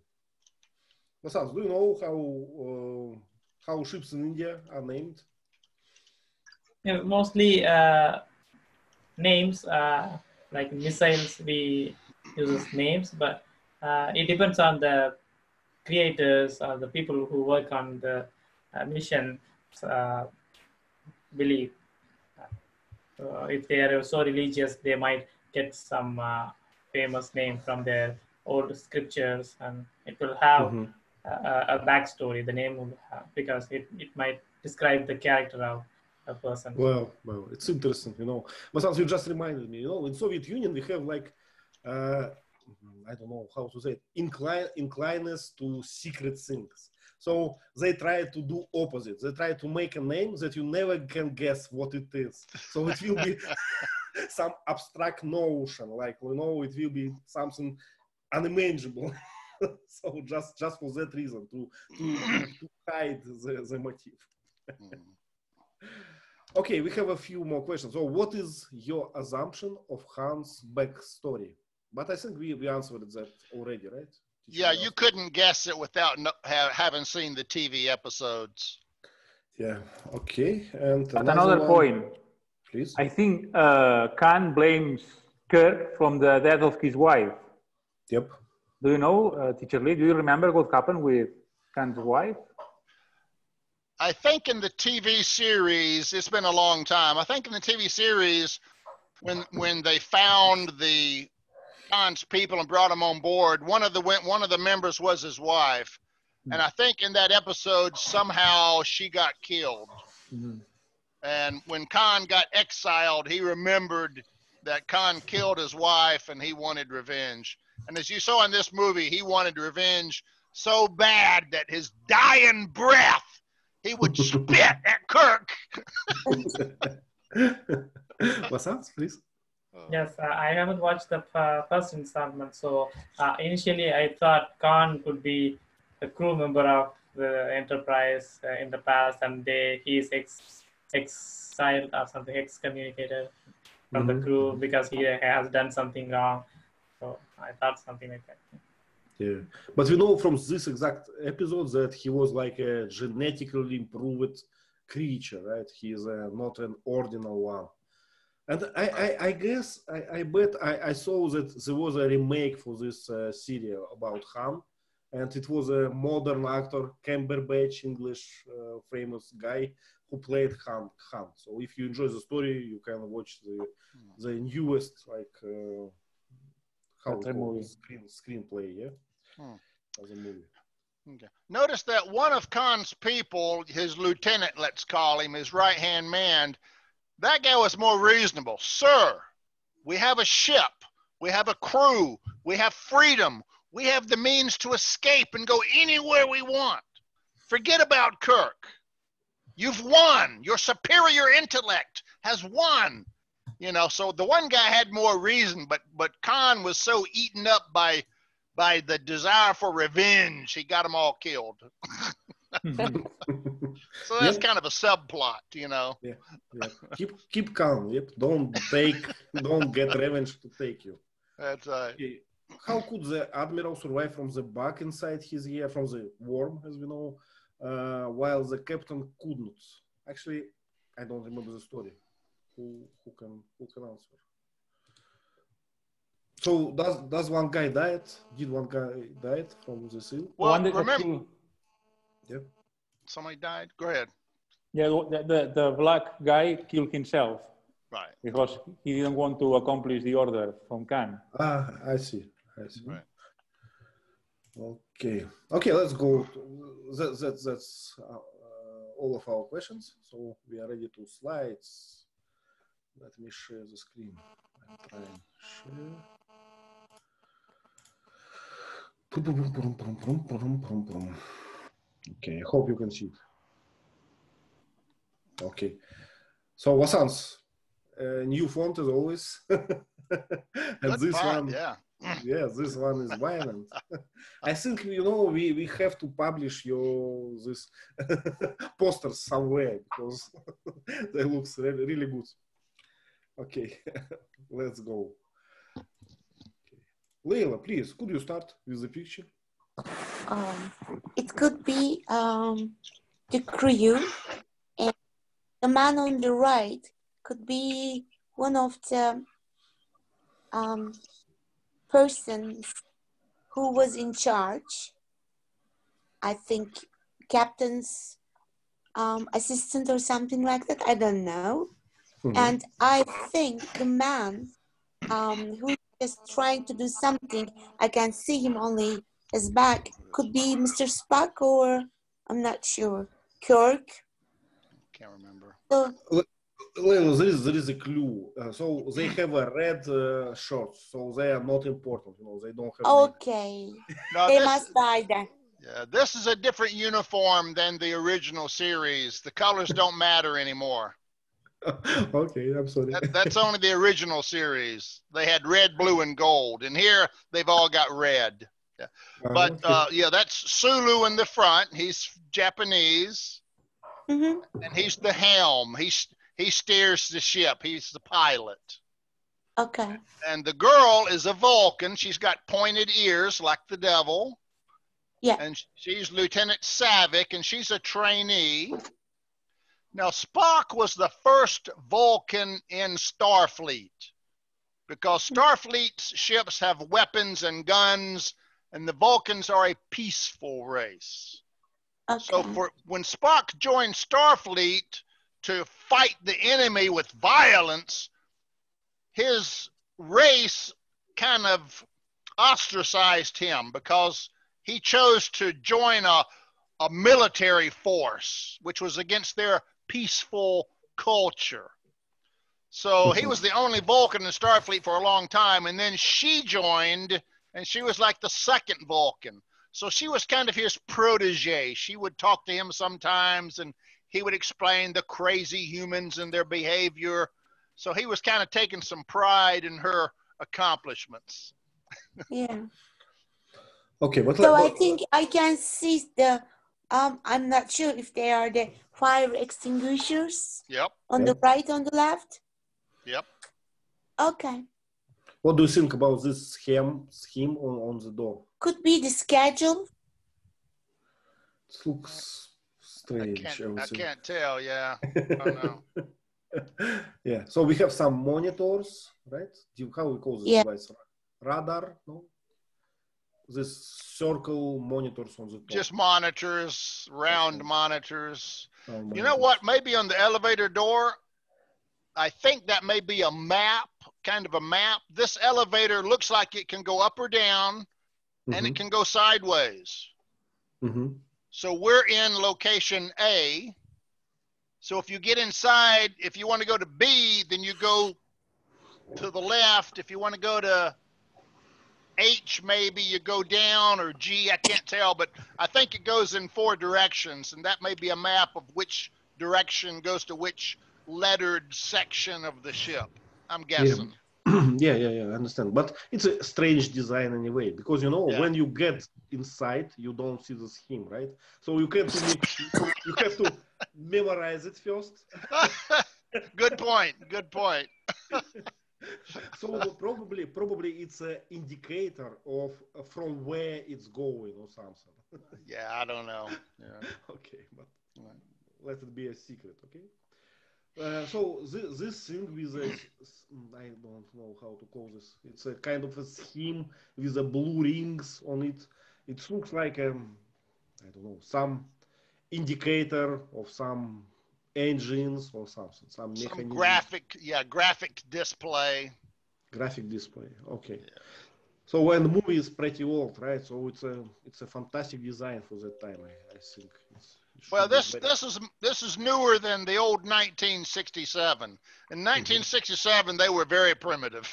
Masans, do you know how ships in India are named? Yeah, mostly names, like missiles, we use names, but it depends on the creators or the people who work on the mission belief. If they are so religious, they might get some famous name from their old scriptures, and it will have a backstory. The name will have, because it might describe the character of a person. Well, it's interesting, you know. Masans, you just reminded me, you know, in Soviet Union we have like I don't know how to say it, incliners to secret things. So they try to do opposite. They try to make a name that you never can guess what it is. So it will be some abstract notion, like, you know, it will be something unimaginable. So just for that reason, to hide the motive. Okay, we have a few more questions. So what is your assumption of Han's backstory? But I think we answered that already, right? Yeah, you couldn't guess it without having seen the TV episodes. Yeah, okay. And but another point, please. I think Khan blames Kirk from the death of his wife. Yep. Do you know, Teacher Lee, do you remember what happened with Khan's wife? I think in the TV series, it's been a long time. I think in the TV series, when they found the Khan's people and brought him on board. One of the members was his wife, and I think in that episode somehow she got killed. Mhm. And when Khan got exiled, he remembered that Khan killed his wife and he wanted revenge. And as you saw in this movie, he wanted revenge so bad that his dying breath, he would spit at Kirk. Vasant, please. Yes, I haven't watched the first installment, so initially I thought Khan could be a crew member of the Enterprise in the past, and he's exiled or something, excommunicated from the crew because he has done something wrong. So I thought something like that. Yeah, but we know from this exact episode that he was like a genetically improved creature, right? He is not an ordinary one. And I guess, I bet I saw that there was a remake for this series about Han, and it was a modern actor, Cumberbatch, English famous guy, who played Han. So if you enjoy the story, you can watch the newest, like, how it's called, screenplay, yeah? As a movie. Okay. Notice that one of Khan's people, his lieutenant, let's call him, his right-hand man, that guy was more reasonable. Sir, we have a ship, we have a crew, we have freedom, we have the means to escape and go anywhere we want. Forget about Kirk. You've won. Your superior intellect has won. You know, so the one guy had more reason, but Khan was so eaten up by the desire for revenge, he got them all killed. So that's kind of a subplot, you know. Yeah. Keep calm. Yep. Don't get revenge to take you. That's right. Okay. How could the admiral survive from the bug inside his ear, from the worm, as we know, while the captain couldn't? Actually, I don't remember the story. Who can answer? So does one guy died? Did one guy died from the seal? Well, remember, Yep. Somebody died. Go ahead. Yeah, the black guy killed himself. Right. Because he didn't want to accomplish the order from Khan. I see. Right. Okay, let's go. That's all of our questions. So we are ready to slides. Let me share the screen. I'm trying share. Okay, I hope you can see it. Okay. So Vasant's new font as always. And this one, this one is violent. I think, you know, we have to publish this posters somewhere because they look really good. Okay, let's go. Okay. Leila, please, could you start with the picture? It could be the crew, and the man on the right could be one of the persons who was in charge. I think captain's assistant or something like that. I don't know. And I think the man who is trying to do something, I can see him only his back, could be Mr. Spock, or I'm not sure. Kirk. Can't remember. Well, there is a clue. So they have a red shorts, so they are not important. You know, they don't have. Okay. No, they must die then. Yeah, this is a different uniform than the original series. The colors don't matter anymore. Okay, I'm sorry. That's only the original series. They had red, blue, and gold. And here they've all got red. Yeah. But yeah, that's Sulu in the front. He's Japanese. And he's the helm. He steers the ship. He's the pilot. Okay. And the girl is a Vulcan. She's got pointed ears like the devil. Yeah. And she's Lieutenant Savick, and she's a trainee. Now, Spock was the first Vulcan in Starfleet because Starfleet's ships have weapons and guns, and the Vulcans are a peaceful race. Okay. So when Spock joined Starfleet to fight the enemy with violence, his race kind of ostracized him because he chose to join a military force, which was against their peaceful culture. So he was the only Vulcan in Starfleet for a long time, and then she joined, and she was like the second Vulcan. So she was kind of his protege. She would talk to him sometimes, and he would explain the crazy humans and their behavior. So he was kind of taking some pride in her accomplishments. Yeah. Okay, but So I think I can see the, I'm not sure if they are the fire extinguishers. Yep. On the right, on the left? Yep. Okay. What do you think about this scheme on the door? Could be the schedule. It looks strange. I can't tell, yeah. I don't know. Yeah, so we have some monitors, right? How we call this device? Radar, no? This circle monitors on the top. Just monitors, round monitors. Monitors. You know what? Maybe on the elevator door, I think that may be a map, kind of a map. This elevator looks like it can go up or down, and it can go sideways. So we're in location A. So if you get inside, if you want to go to B, then you go to the left. If you want to go to H, maybe you go down, or G, I can't tell, but I think it goes in 4 directions, and that may be a map of which direction goes to which lettered section of the ship, I'm guessing. Yeah, I understand. But it's a strange design anyway, because, you know, when you get inside, you don't see the scheme, right? So you have to memorize it first. Good point. Good point. So probably it's an indicator of from where it's going or something. Yeah, I don't know. Yeah. Okay, but let it be a secret, okay? So this thing with a, I don't know how to call this. It's a kind of a scheme with a blue rings on it. It looks like I don't know, some indicator of some engines or something, some mechanism. Graphic display. Graphic display. Okay. Yeah. So when the movie is pretty old, right? So it's a fantastic design for that time. I think. Well, this is newer than the old 1967. In 1967, they were very primitive.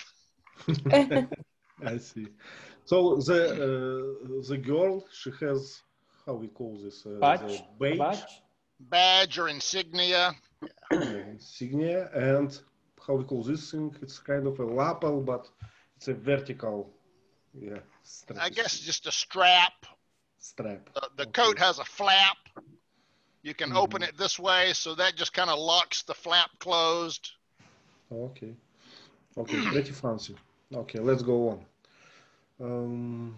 I see. So the girl, she has, how we call this? Badge or insignia. Insignia, and how we call this thing? It's kind of a lapel, but it's a vertical. Yeah. I guess just a strap. The coat has a flap. You can open it this way, so that just kind of locks the flap closed. Okay, pretty fancy. Okay, let's go on.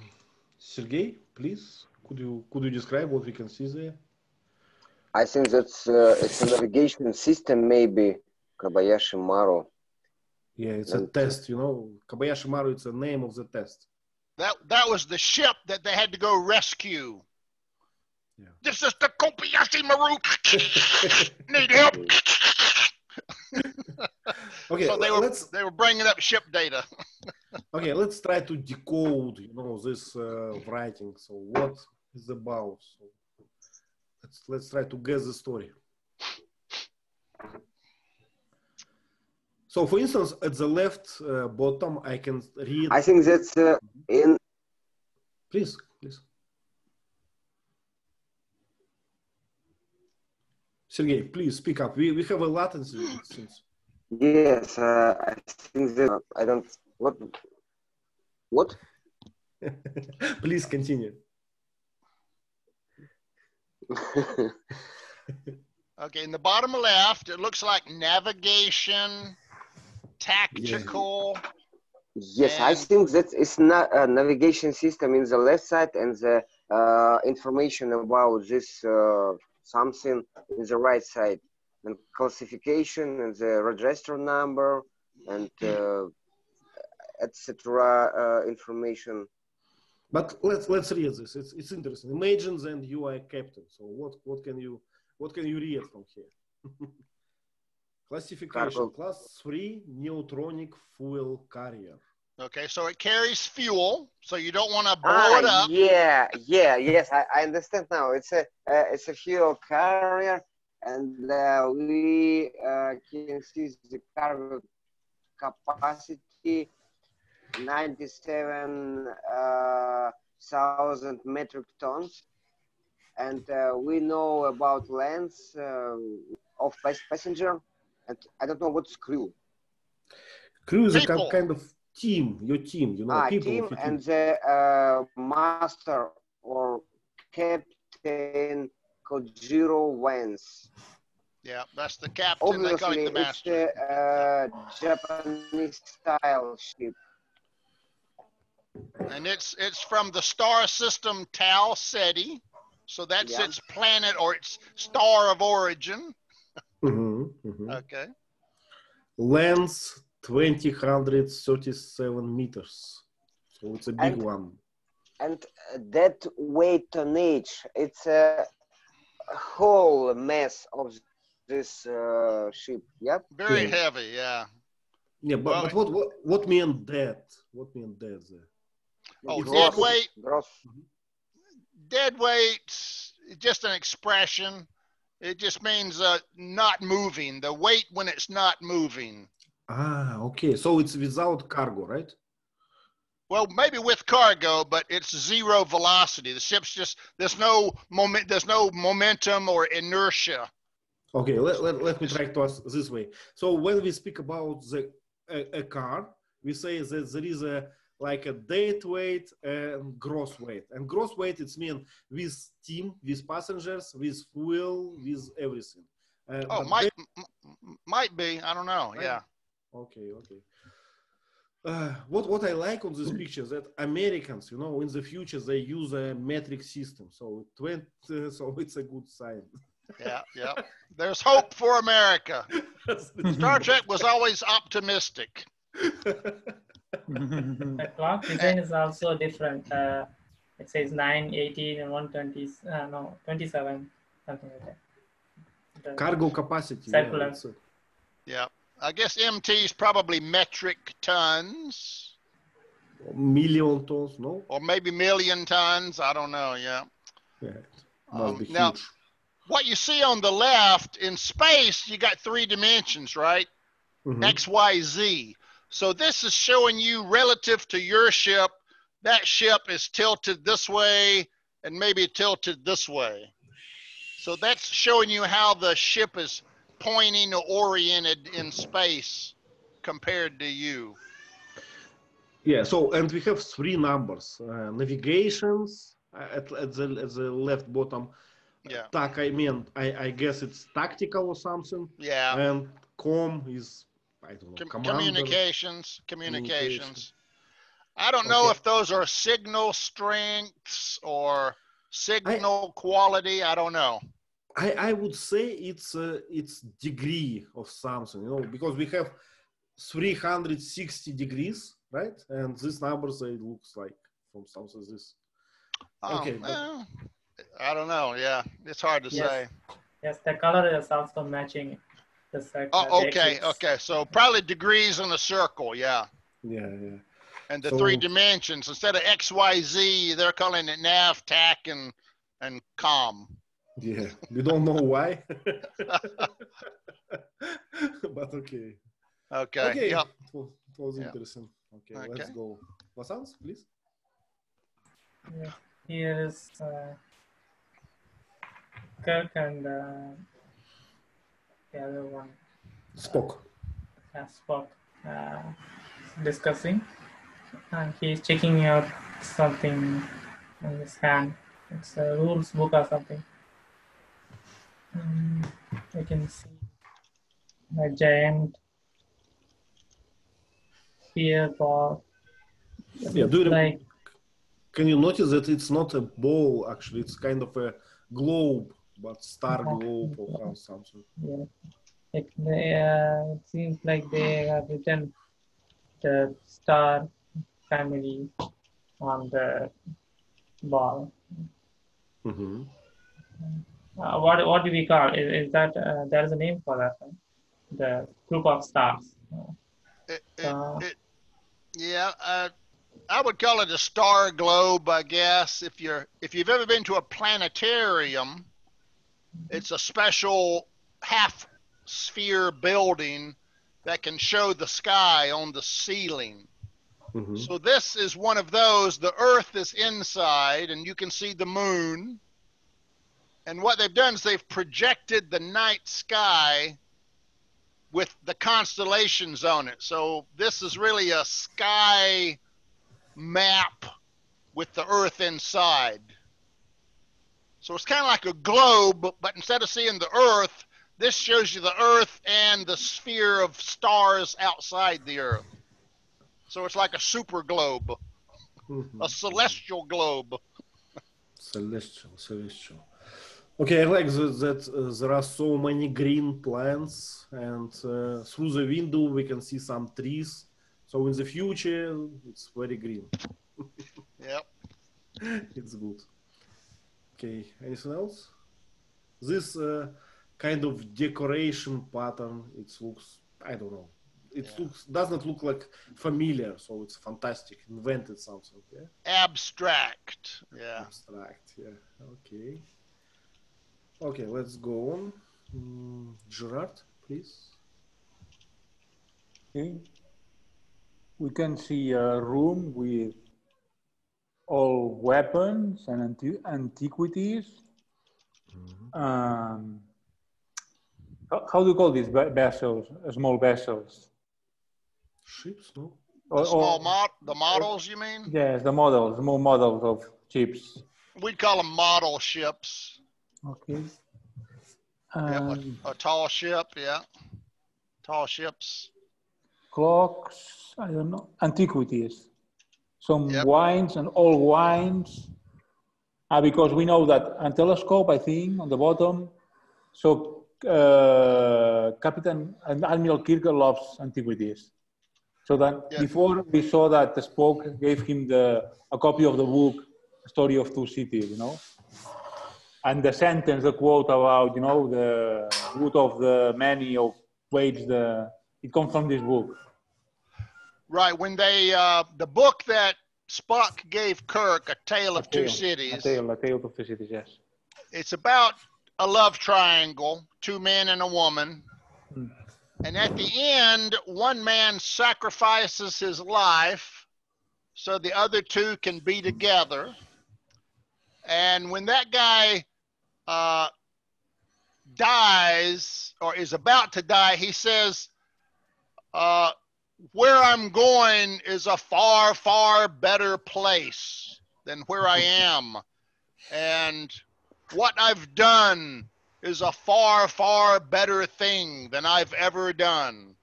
Sergey, please, could you describe what we can see there? I think that's it's a navigation system, maybe Kobayashi Maru. Yeah, it's a test. You know, Kobayashi Maru. It's the name of the test. That was the ship that they had to go rescue. Yeah. This is the Kobayashi Maru. Need help. Okay, so they were bringing up ship data. Okay, let's try to decode, you know, this writing. So what is it about? So let's try to guess the story. So, for instance, at the left bottom, I can read. I think that's in. Please. Sergey, please speak up. We have a latency. Yes, I think that I don't. What? Please continue. Okay, in the bottom left, it looks like navigation, tactical. Yes, I think that it's not a navigation system in the left side, and the information about this something in the right side, and classification and the register number and etc. Information. But let's read this. It's interesting. Imagine that you are a captain. So what can you read from here? Classification: Class 3 neutronic fuel carrier. Okay, so it carries fuel, so you don't want to blow it up. Yes, I understand now. It's a fuel carrier, and we can see the cargo capacity 97,000 metric tons, and we know about length of passenger, and I don't know what's crew. Crew is People. a kind of team, your team, you know, people Team of your and team. the master or captain Kojiro Vance. Yeah, that's the captain. They call Obviously, it the it's master. a Japanese style ship. And it's from the star system Tau Ceti. So that's its planet or its star of origin. Okay. Length 2,037 meters. So it's a big one. And that weight tonnage, it's a whole mess of this ship. Yep. Very heavy, yeah. Yeah, but what meant that? What meant that there? Oh, Gross, dead weight. Gross. Dead weight's just an expression. It just means not moving. The weight when it's not moving. Okay. So it's without cargo, right? Well, maybe with cargo, but it's zero velocity. The ship's just there's no momentum or inertia. Okay, let me try to ask this way. So when we speak about a car, we say that there is a dead weight and gross weight. And gross weight, it's mean with steam, with passengers, with fuel, with everything. Might be. I don't know. Yeah. Okay. What I like on this picture that Americans, you know, in the future they use a metric system. So so it's a good sign. Yeah. There's hope for America. Star Trek was always optimistic. The clock design is also different. It says 9, 18, and 120. 27, something like that. Cargo capacity. Circular. Yeah. I guess MT is probably metric tons. Million tons, no? Or maybe million tons. I don't know. Yeah. Must be now, huge. what you see on the left in space, you got 3 dimensions, right? X, Y, Z. So this is showing you relative to your ship, that ship is tilted this way and maybe tilted this way. So that's showing you how the ship is pointing or oriented in space compared to you. Yeah, so, and we have 3 numbers, navigations at the left bottom. Yeah. TAC, I guess it's tactical or something. Yeah. And com is, I don't know, communications. I don't know if those are signal strengths or signal quality. I don't know. I would say it's degree of something, you know, because we have 360 degrees, right? And these numbers, it looks like from something this. Okay. Well, I don't know. Yeah, it's hard to say. Yes, the color is also matching the circle. Okay. So probably degrees in a circle. Yeah. And the 3 dimensions, instead of X, Y, Z, they're calling it nav, tac, and com. Yeah, we don't know why. But okay. Yep. It was interesting. Okay, let's go. Vasants, please. Yeah. Here is Kirk and the other one. Spock. Spock discussing. And he's checking out something in his hand. It's a rules book or something. You can see a giant spear ball. Yeah, can you notice that it's not a ball, actually? It's kind of a globe, but star globe or something. Yeah. It seems like they have written the star family on the ball. What do we call it? Is that there is a name for that? Right? The group of stars. Yeah, I would call it a star globe, I guess. If you've ever been to a planetarium, it's a special half sphere building that can show the sky on the ceiling. Mhm. So this is one of those. The Earth is inside, and you can see the moon. And what they've done is they've projected the night sky with the constellations on it. So this is really a sky map with the Earth inside. So it's kind of like a globe, but instead of seeing the Earth, this shows you the Earth and the sphere of stars outside the Earth. So it's like a super globe, Mhm. a celestial globe. Celestial. Okay, I like that there are so many green plants, and through the window we can see some trees. So in the future, it's very green. Yep. It's good. Okay, anything else? This kind of decoration pattern, it looks, I don't know. It doesn't look like familiar, so it's fantastic. Invented something, yeah? Abstract. Yeah. Abstract, yeah. Okay. Okay, let's go on. Gerard, please. Okay. We can see a room with all weapons and antiquities. How do you call these vessels? Small vessels? Ships, no? The models, you mean? Yes, the models, small models of ships. We'd call them model ships. Okay. Yep, a tall ship, yeah. Tall ships. Clocks, I don't know, antiquities. Some Yep. wines and old wines. Because we know that a telescope, I think, on the bottom. So Captain and Admiral Kirk loves antiquities. So that before we saw that the Spock gave him a copy of the book, Story of Two Cities, you know? And the sentence, the quote about, you know, the wood of the many of wage, it comes from this book. Right, when they, the book that Spock gave Kirk, A Tale of Two Cities. A Tale of Two Cities, yes. It's about a love triangle, two men and a woman. And at the end, one man sacrifices his life so the other two can be together. And when that guy dies or is about to die, he says, where I'm going is a far, far better place than where I am. And what I've done is a far, far better thing than I've ever done.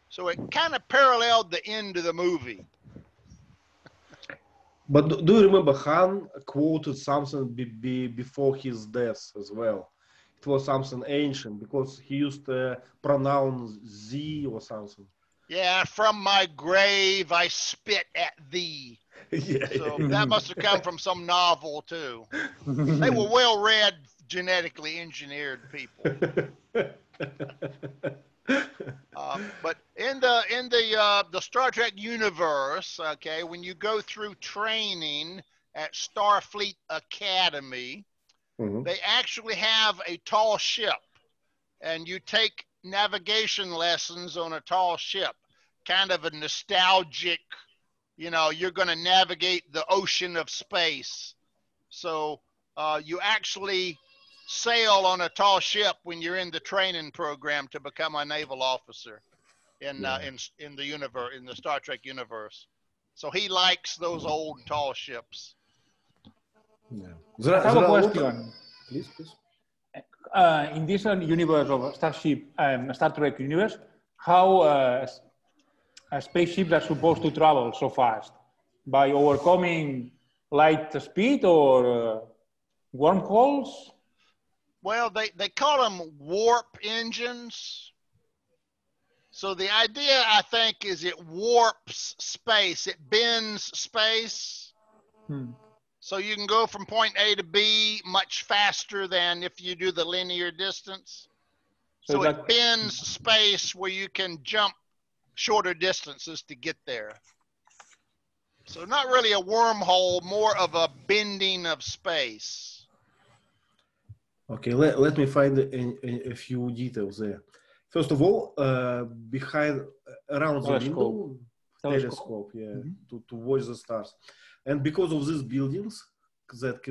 So it kind of paralleled the end of the movie. But do you remember Han quoted something before his death as well? It was something ancient because he used to pronounce Z or something. Yeah, from my grave I spit at thee. So that must have come from some novel too. They were well-read, genetically engineered people. But in the Star Trek universe, okay, when you go through training at Starfleet Academy, they actually have a tall ship, and you take navigation lessons on a tall ship, kind of a nostalgic, you know, you're going to navigate the ocean of space. So you actually sail on a tall ship when you're in the training program to become a naval officer in the universe, in the Star Trek universe. So he likes those old tall ships. I have a question. Please. In this universe of Star Trek universe, how spaceships are supposed to travel so fast? By overcoming light speed or wormholes? Well, they call them warp engines. So the idea, I think, is it warps space. It bends space. So you can go from point A to B much faster than if you do the linear distance. So it bends space where you can jump shorter distances to get there. So not really a wormhole, more of a bending of space. Okay, let me find a few details there. First of all, behind around the window, telescope, yeah, to watch the stars. And because of these buildings that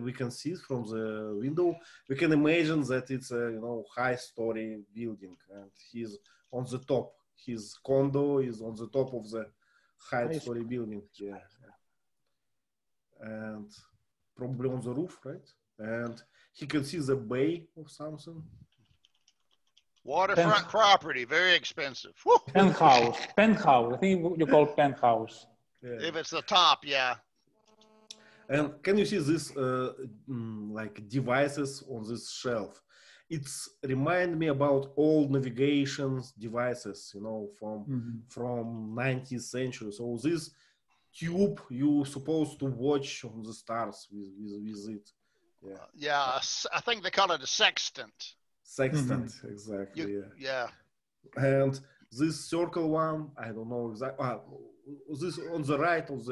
we can see from the window, we can imagine that it's a high-story building, and he's on the top. His condo is on the top of the high-story building, yeah, and probably on the roof, right? And he can see the bay or something. Waterfront property, very expensive. Penthouse. I think you call penthouse. Yeah. If it's the top, yeah. And can you see this like devices on this shelf? It's remind me about old navigation devices, from 19th century. So this tube you supposed to watch on the stars with it. Yeah, I think they call it a sextant. Sextant, exactly. Yeah. And this circle one, I don't know exactly. This on the right of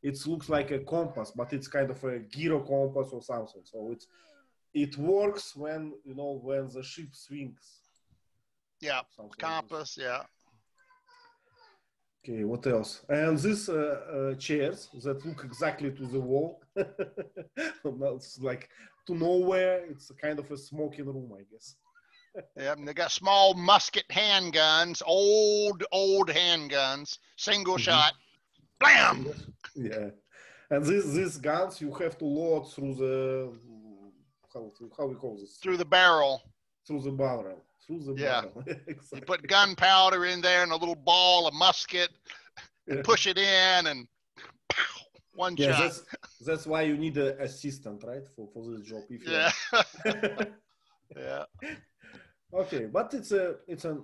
it looks like a compass, but it's kind of a gyro compass or something. So it works when when the ship swings. Yeah, compass. Like yeah. Okay, what else? And these chairs that look exactly to the wall. It's like to nowhere. It's a kind of a smoking room, I guess. Yeah, and they got small musket handguns, old handguns, single shot, blam. Yeah, and these guns you have to load through the how we call this? Through the barrel. Through the barrel. Exactly. You put gunpowder in there and a little ball of musket, and push it in, and pow, one shot. That's why you need an assistant, right, for this job. Yeah. Okay, but it's a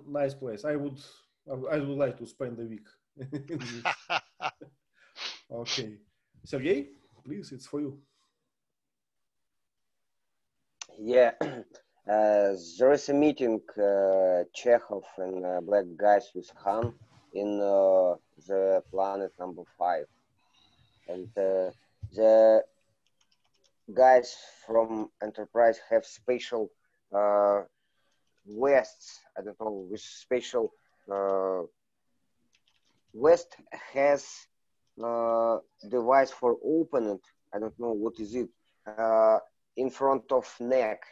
nice place. I would like to spend the week. Okay, Sergey, please, it's for you. Yeah, there is a meeting, Chekov and black guys with Han in the planet number 5, and the guys from Enterprise have special vests. I don't know, with special vest has device for opening. I don't know what is it. In front of neck.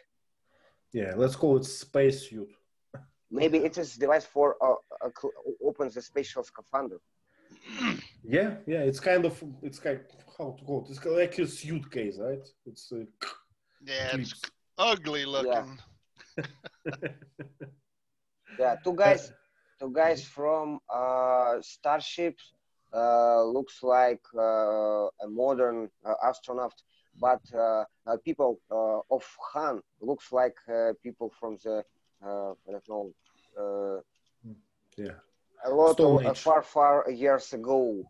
Yeah, let's call it space suit. Maybe it is device for opens the special scaphandre. Yeah, it's kind of how to call it? It's like a suitcase, right? It's it's ugly looking. Yeah, two guys from starships looks like a modern astronaut. But people of Han looks like people from the I don't know a lot of far years ago.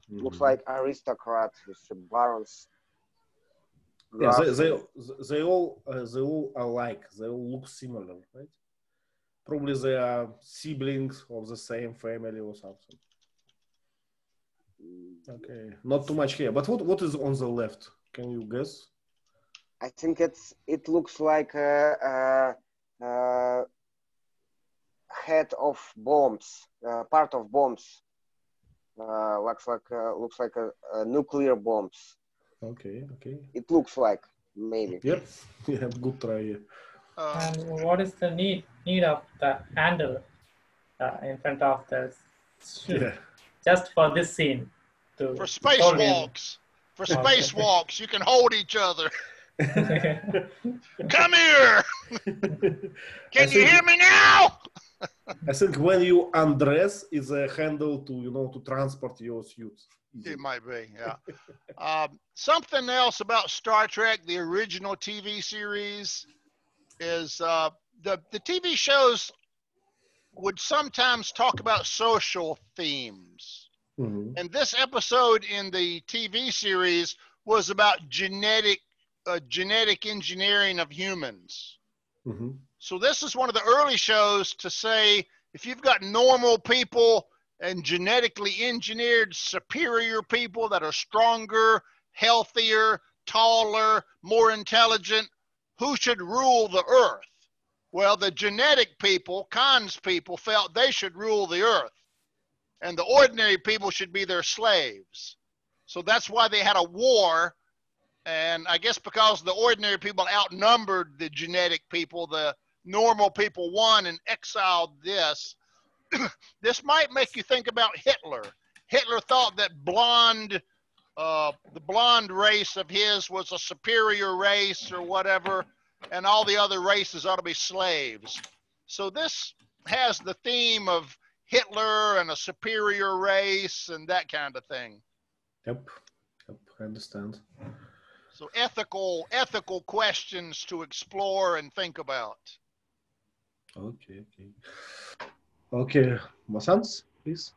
Looks like aristocrats with barons. Yeah, they all alike. They all look similar, right? Probably they are siblings of the same family or something. Okay, not too much here. But what is on the left? Can you guess? I think it looks like a head of bombs, part of bombs. Looks like a nuclear bombs. Okay. It looks like maybe. Yep. Yeah, good try. And what is the need of the handle in front of the ship? Yeah. Just for this scene. For spacewalks. For spacewalks, you can hold each other. Come here. Can you hear me now? I think when you undress, is a handle to transport your suit. It might be, yeah. Something else about Star Trek, the original TV series, is the TV shows would sometimes talk about social themes. Mm-hmm. And this episode in the TV series was about genetic engineering of humans. Mm-hmm. So this is one of the early shows to say, if you've got normal people and genetically engineered superior people that are stronger, healthier, taller, more intelligent, who should rule the earth? Well, the genetic people, Khan's people, felt they should rule the earth, and the ordinary people should be their slaves. So that's why they had a war. And I guess because the ordinary people outnumbered the genetic people, the normal people won and exiled this. This might make you think about Hitler. Hitler thought that the blonde race of his was a superior race or whatever, and all the other races ought to be slaves. So this has the theme of Hitler and a superior race and that kind of thing. Yep, I understand. So ethical questions to explore and think about. Okay, Masans, please.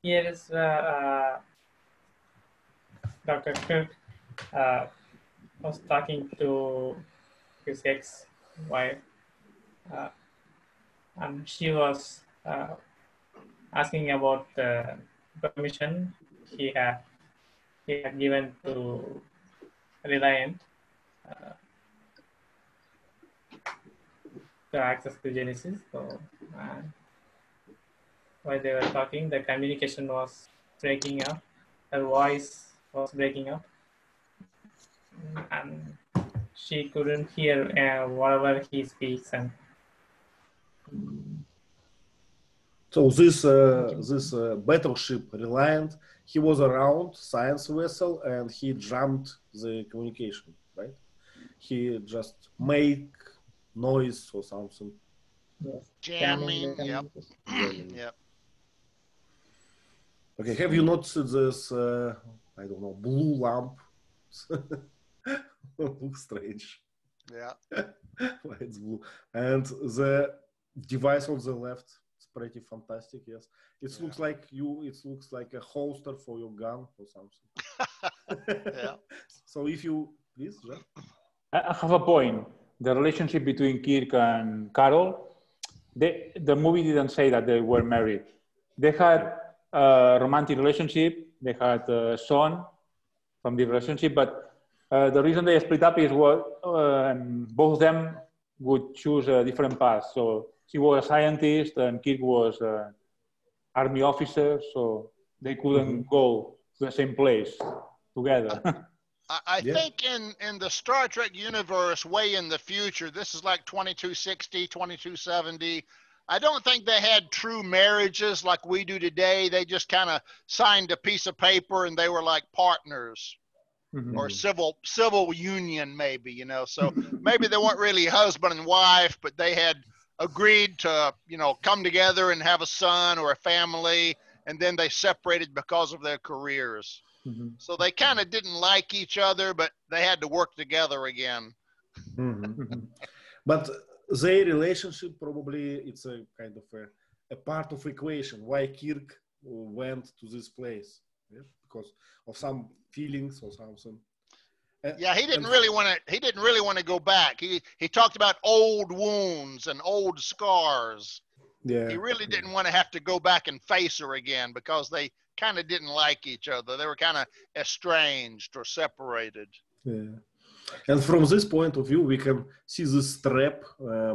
Here is where Dr. Kirk was talking to his ex-wife, and she was asking about the permission he had given to Reliant to access the Genesis. So while they were talking, the communication was breaking up, her voice was breaking up, and she couldn't hear whatever he speaks. And so this battleship Reliant, he was around science vessel and he jammed the communication, right? He just make noise or something. yes, Jamming, yep. Jamming. Yep. Okay, have you noticed this, I don't know, blue lamp? Looks strange. Yeah. Why it's blue. And the device on the left, it's pretty fantastic, yes. It looks like a holster for your gun or something. Yeah. So if you, please, Jeff. I have a point. The relationship between Kirk and Carol, the movie didn't say that they were married. They had a romantic relationship. They had a son from the relationship, but the reason they split up is both of them would choose a different path. So she was a scientist and Kirk was an army officer, so they couldn't go to the same place together. I think in the Star Trek universe, way in the future, this is like 2260, 2270. I don't think they had true marriages like we do today. They just kind of signed a piece of paper and they were like partners or civil union, maybe, you know. So maybe they weren't really husband and wife, but they had agreed to, you know, come together and have a son or a family, and then they separated because of their careers. So they kind of didn't like each other, but they had to work together again. But their relationship, probably it's a kind of a part of equation why Kirk went to this place, because of some feelings or something. Yeah, he didn't really want to go back. He talked about old wounds and old scars. Yeah, he really didn't want to have to go back and face her again because they kind of didn't like each other. They were kind of estranged or separated. Yeah. And from this point of view, we can see the strap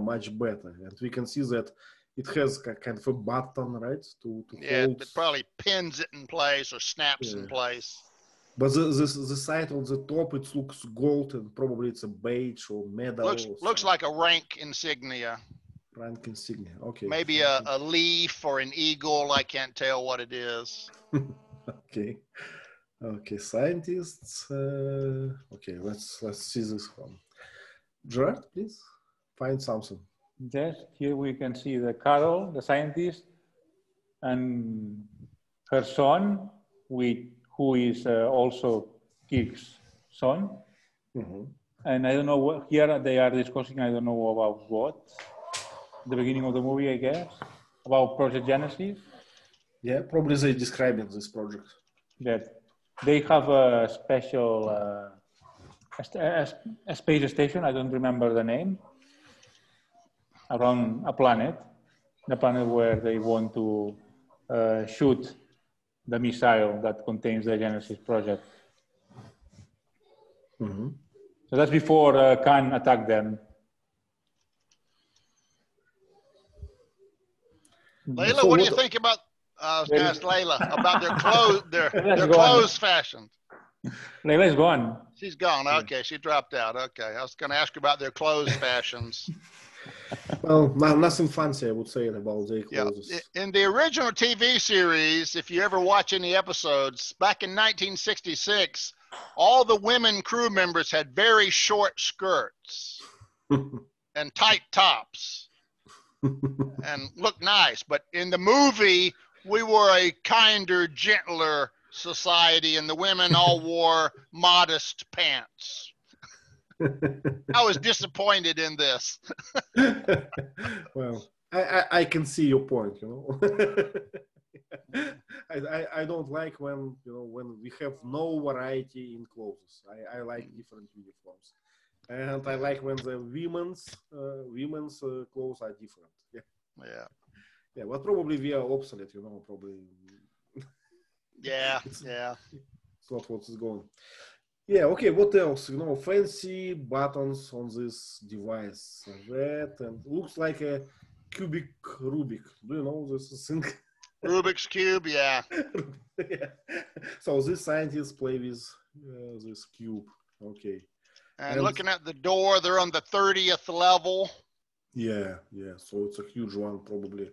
much better, and we can see that it has kind of a button, right? To hold. It probably pins it in place or snaps in place. But the side on the top, it looks gold, and probably it's a badge or medal. Looks like a rank insignia. Rank insignia, okay. Maybe a leaf or an eagle. I can't tell what it is. Okay, scientists. Okay, let's see this one. Gerard, please find something. Yes, here we can see the Carol, the scientist, and her son, who is also Kirk's son. And I don't know what, here they are discussing, I don't know about what. The beginning of the movie, I guess, about Project Genesis. Yeah, probably they describing this project. That they have a special a space station, I don't remember the name, around a planet. the panel where they want to shoot the missile that contains the Genesis project. Mm-hmm. So that's before Khan attacked them. Layla, So what do you think about? I was going to ask Layla about their clothes, their clothes fashion. Layla's gone. She's gone. Okay, she dropped out. Okay, I was going to ask her about their clothes fashions. Well, nothing fancy, I would say, about their clothes. Yeah. In the original TV series, if you ever watch any episodes, back in 1966, all the women crew members had very short skirts and tight tops and looked nice. But in the movie, we were a kinder, gentler society, and the women all wore modest pants. I was disappointed in this. Well, I can see your point, you know. I don't like when, you know, when we have no variety in clothes. I like different uniforms, and I like when the women's clothes are different. Yeah. But probably we are obsolete, you know. Probably. Yeah. It's not what is going. Yeah, okay, what else? You know, fancy buttons on this device. Red and looks like a cubic Rubik. Do you know this thing? Rubik's Cube, yeah. Yeah. So these scientists play with this cube. Okay. And looking at the door, they're on the 30th level. Yeah. So it's a huge one, probably.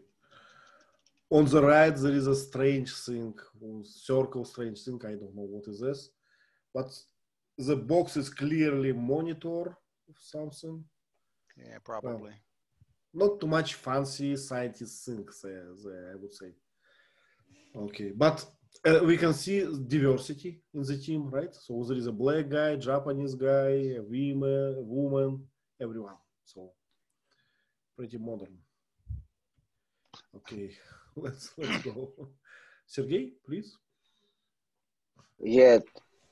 On the right, there is a strange thing, circle strange thing. I don't know what is this, but the box is clearly monitor of something. Yeah, probably. Well, not too much fancy scientist things there, I would say. Okay, but we can see diversity in the team, right? So there is a black guy, Japanese guy, a woman, everyone. So pretty modern. Okay, let's go. Sergey, please. Yeah,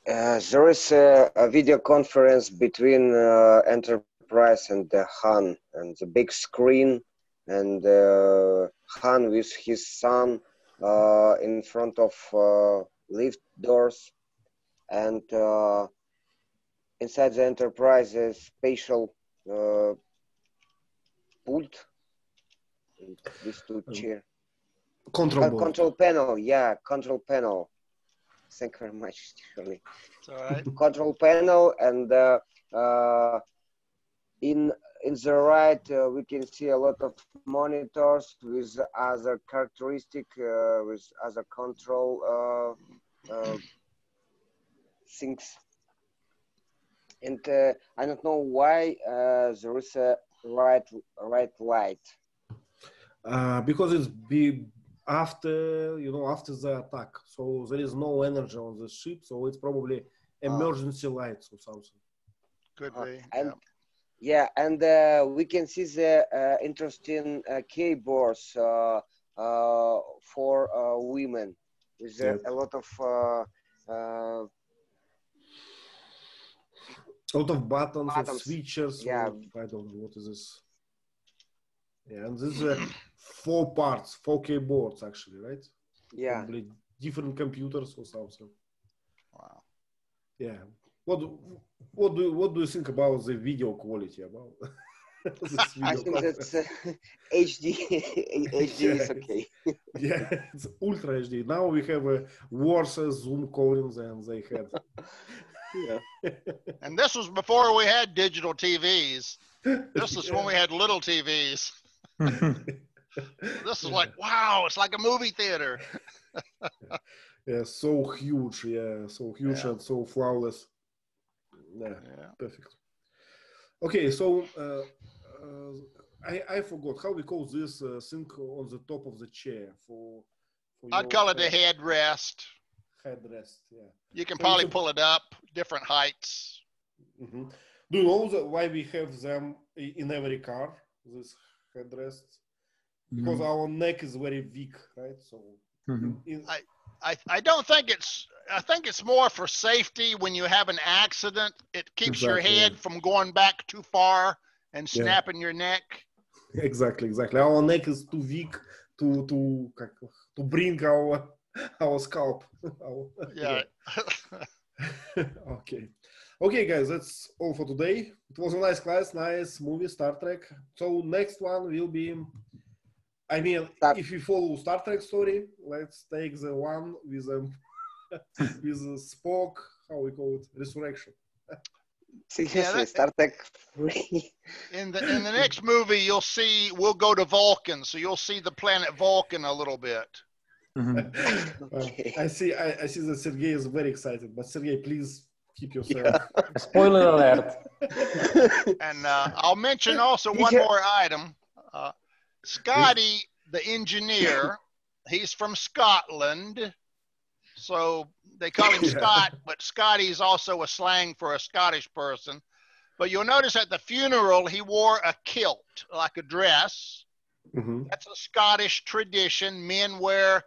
there is a video conference between Enterprise and the Han, and the big screen, and Han with his son in front of lift doors, and inside the Enterprise a spatial pult, and these two chairs. Control panel, yeah, control panel. Thank you very much, Shirley. It's all right. Control panel, and in the right we can see a lot of monitors with other characteristic, with other control things. And I don't know why there is a right light. Because it's after the attack, so there is no energy on the ship, so it's probably emergency lights or something. Could be. And and we can see the interesting keyboards for women. There's a lot of buttons or switches. Yeah, I don't know what is this. Yeah, and this is 4 parts, 4 keyboards actually, right? Yeah. Probably different computers or something. Wow. Yeah. What do you think about the video quality about this video? I think that's HD. HD is okay. Yeah, it's ultra HD. Now we have worse Zoom callings than they had. Yeah. And this was before we had digital TVs. This is when we had little TVs. This is like, wow, it's like a movie theater. Yeah, so huge. Yeah, so huge and so flawless. Yeah, perfect. Okay, so I forgot how we call this thing on the top of the chair for I'd call it a headrest. Headrest, yeah. You can probably pull it up different heights. Mm-hmm. Do you know why we have them in every car? This headrests, because our neck is very weak, right? So I don't think it's. I think it's more for safety when you have an accident. It keeps your head from going back too far and snapping your neck. Exactly. Our neck is too weak to bring our scalp. Yeah. Okay, guys, that's all for today. It was a nice class, nice movie, Star Trek. So next one will be, I mean, if we follow Star Trek story, let's take the one with with Spock, how we call it, resurrection. Seriously, Star Trek 3. In the next movie, you'll see we'll go to Vulcan, so you'll see the planet Vulcan a little bit. Okay. I see that Sergey is very excited, but Sergey, please keep yourself. Spoiler alert. And I'll mention also one more item. Scotty, the engineer, he's from Scotland. So they call him Scott, but Scotty's also a slang for a Scottish person. But you'll notice at the funeral, he wore a kilt, like a dress. Mm-hmm. That's a Scottish tradition. Men wear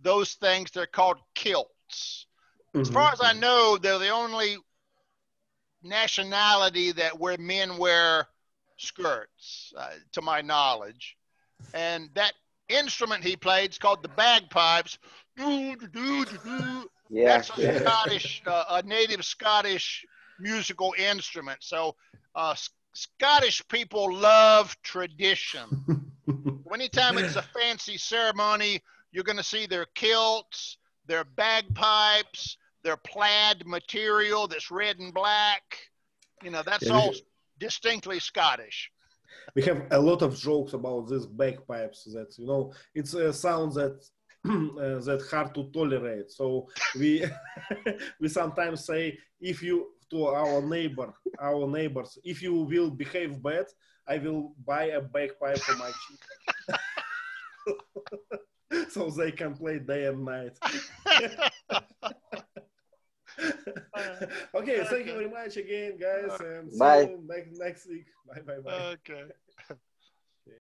those things. They're called kilts. As far as I know, they're the only nationality where men wear skirts, to my knowledge. And that instrument he played is called the bagpipes. That's a Scottish, a native Scottish musical instrument. So Scottish people love tradition. Anytime it's a fancy ceremony, you're going to see their kilts, their bagpipes, their plaid material that's red and black. You know, that's all distinctly Scottish. We have a lot of jokes about these bagpipes that, you know, it's a sound that that's hard to tolerate. So we we sometimes say, if you, to our neighbors, if you will behave bad, I will buy a bagpipe for my children. So they can play day and night. Okay, thank you very much again, guys, and see you next week. Bye. Okay.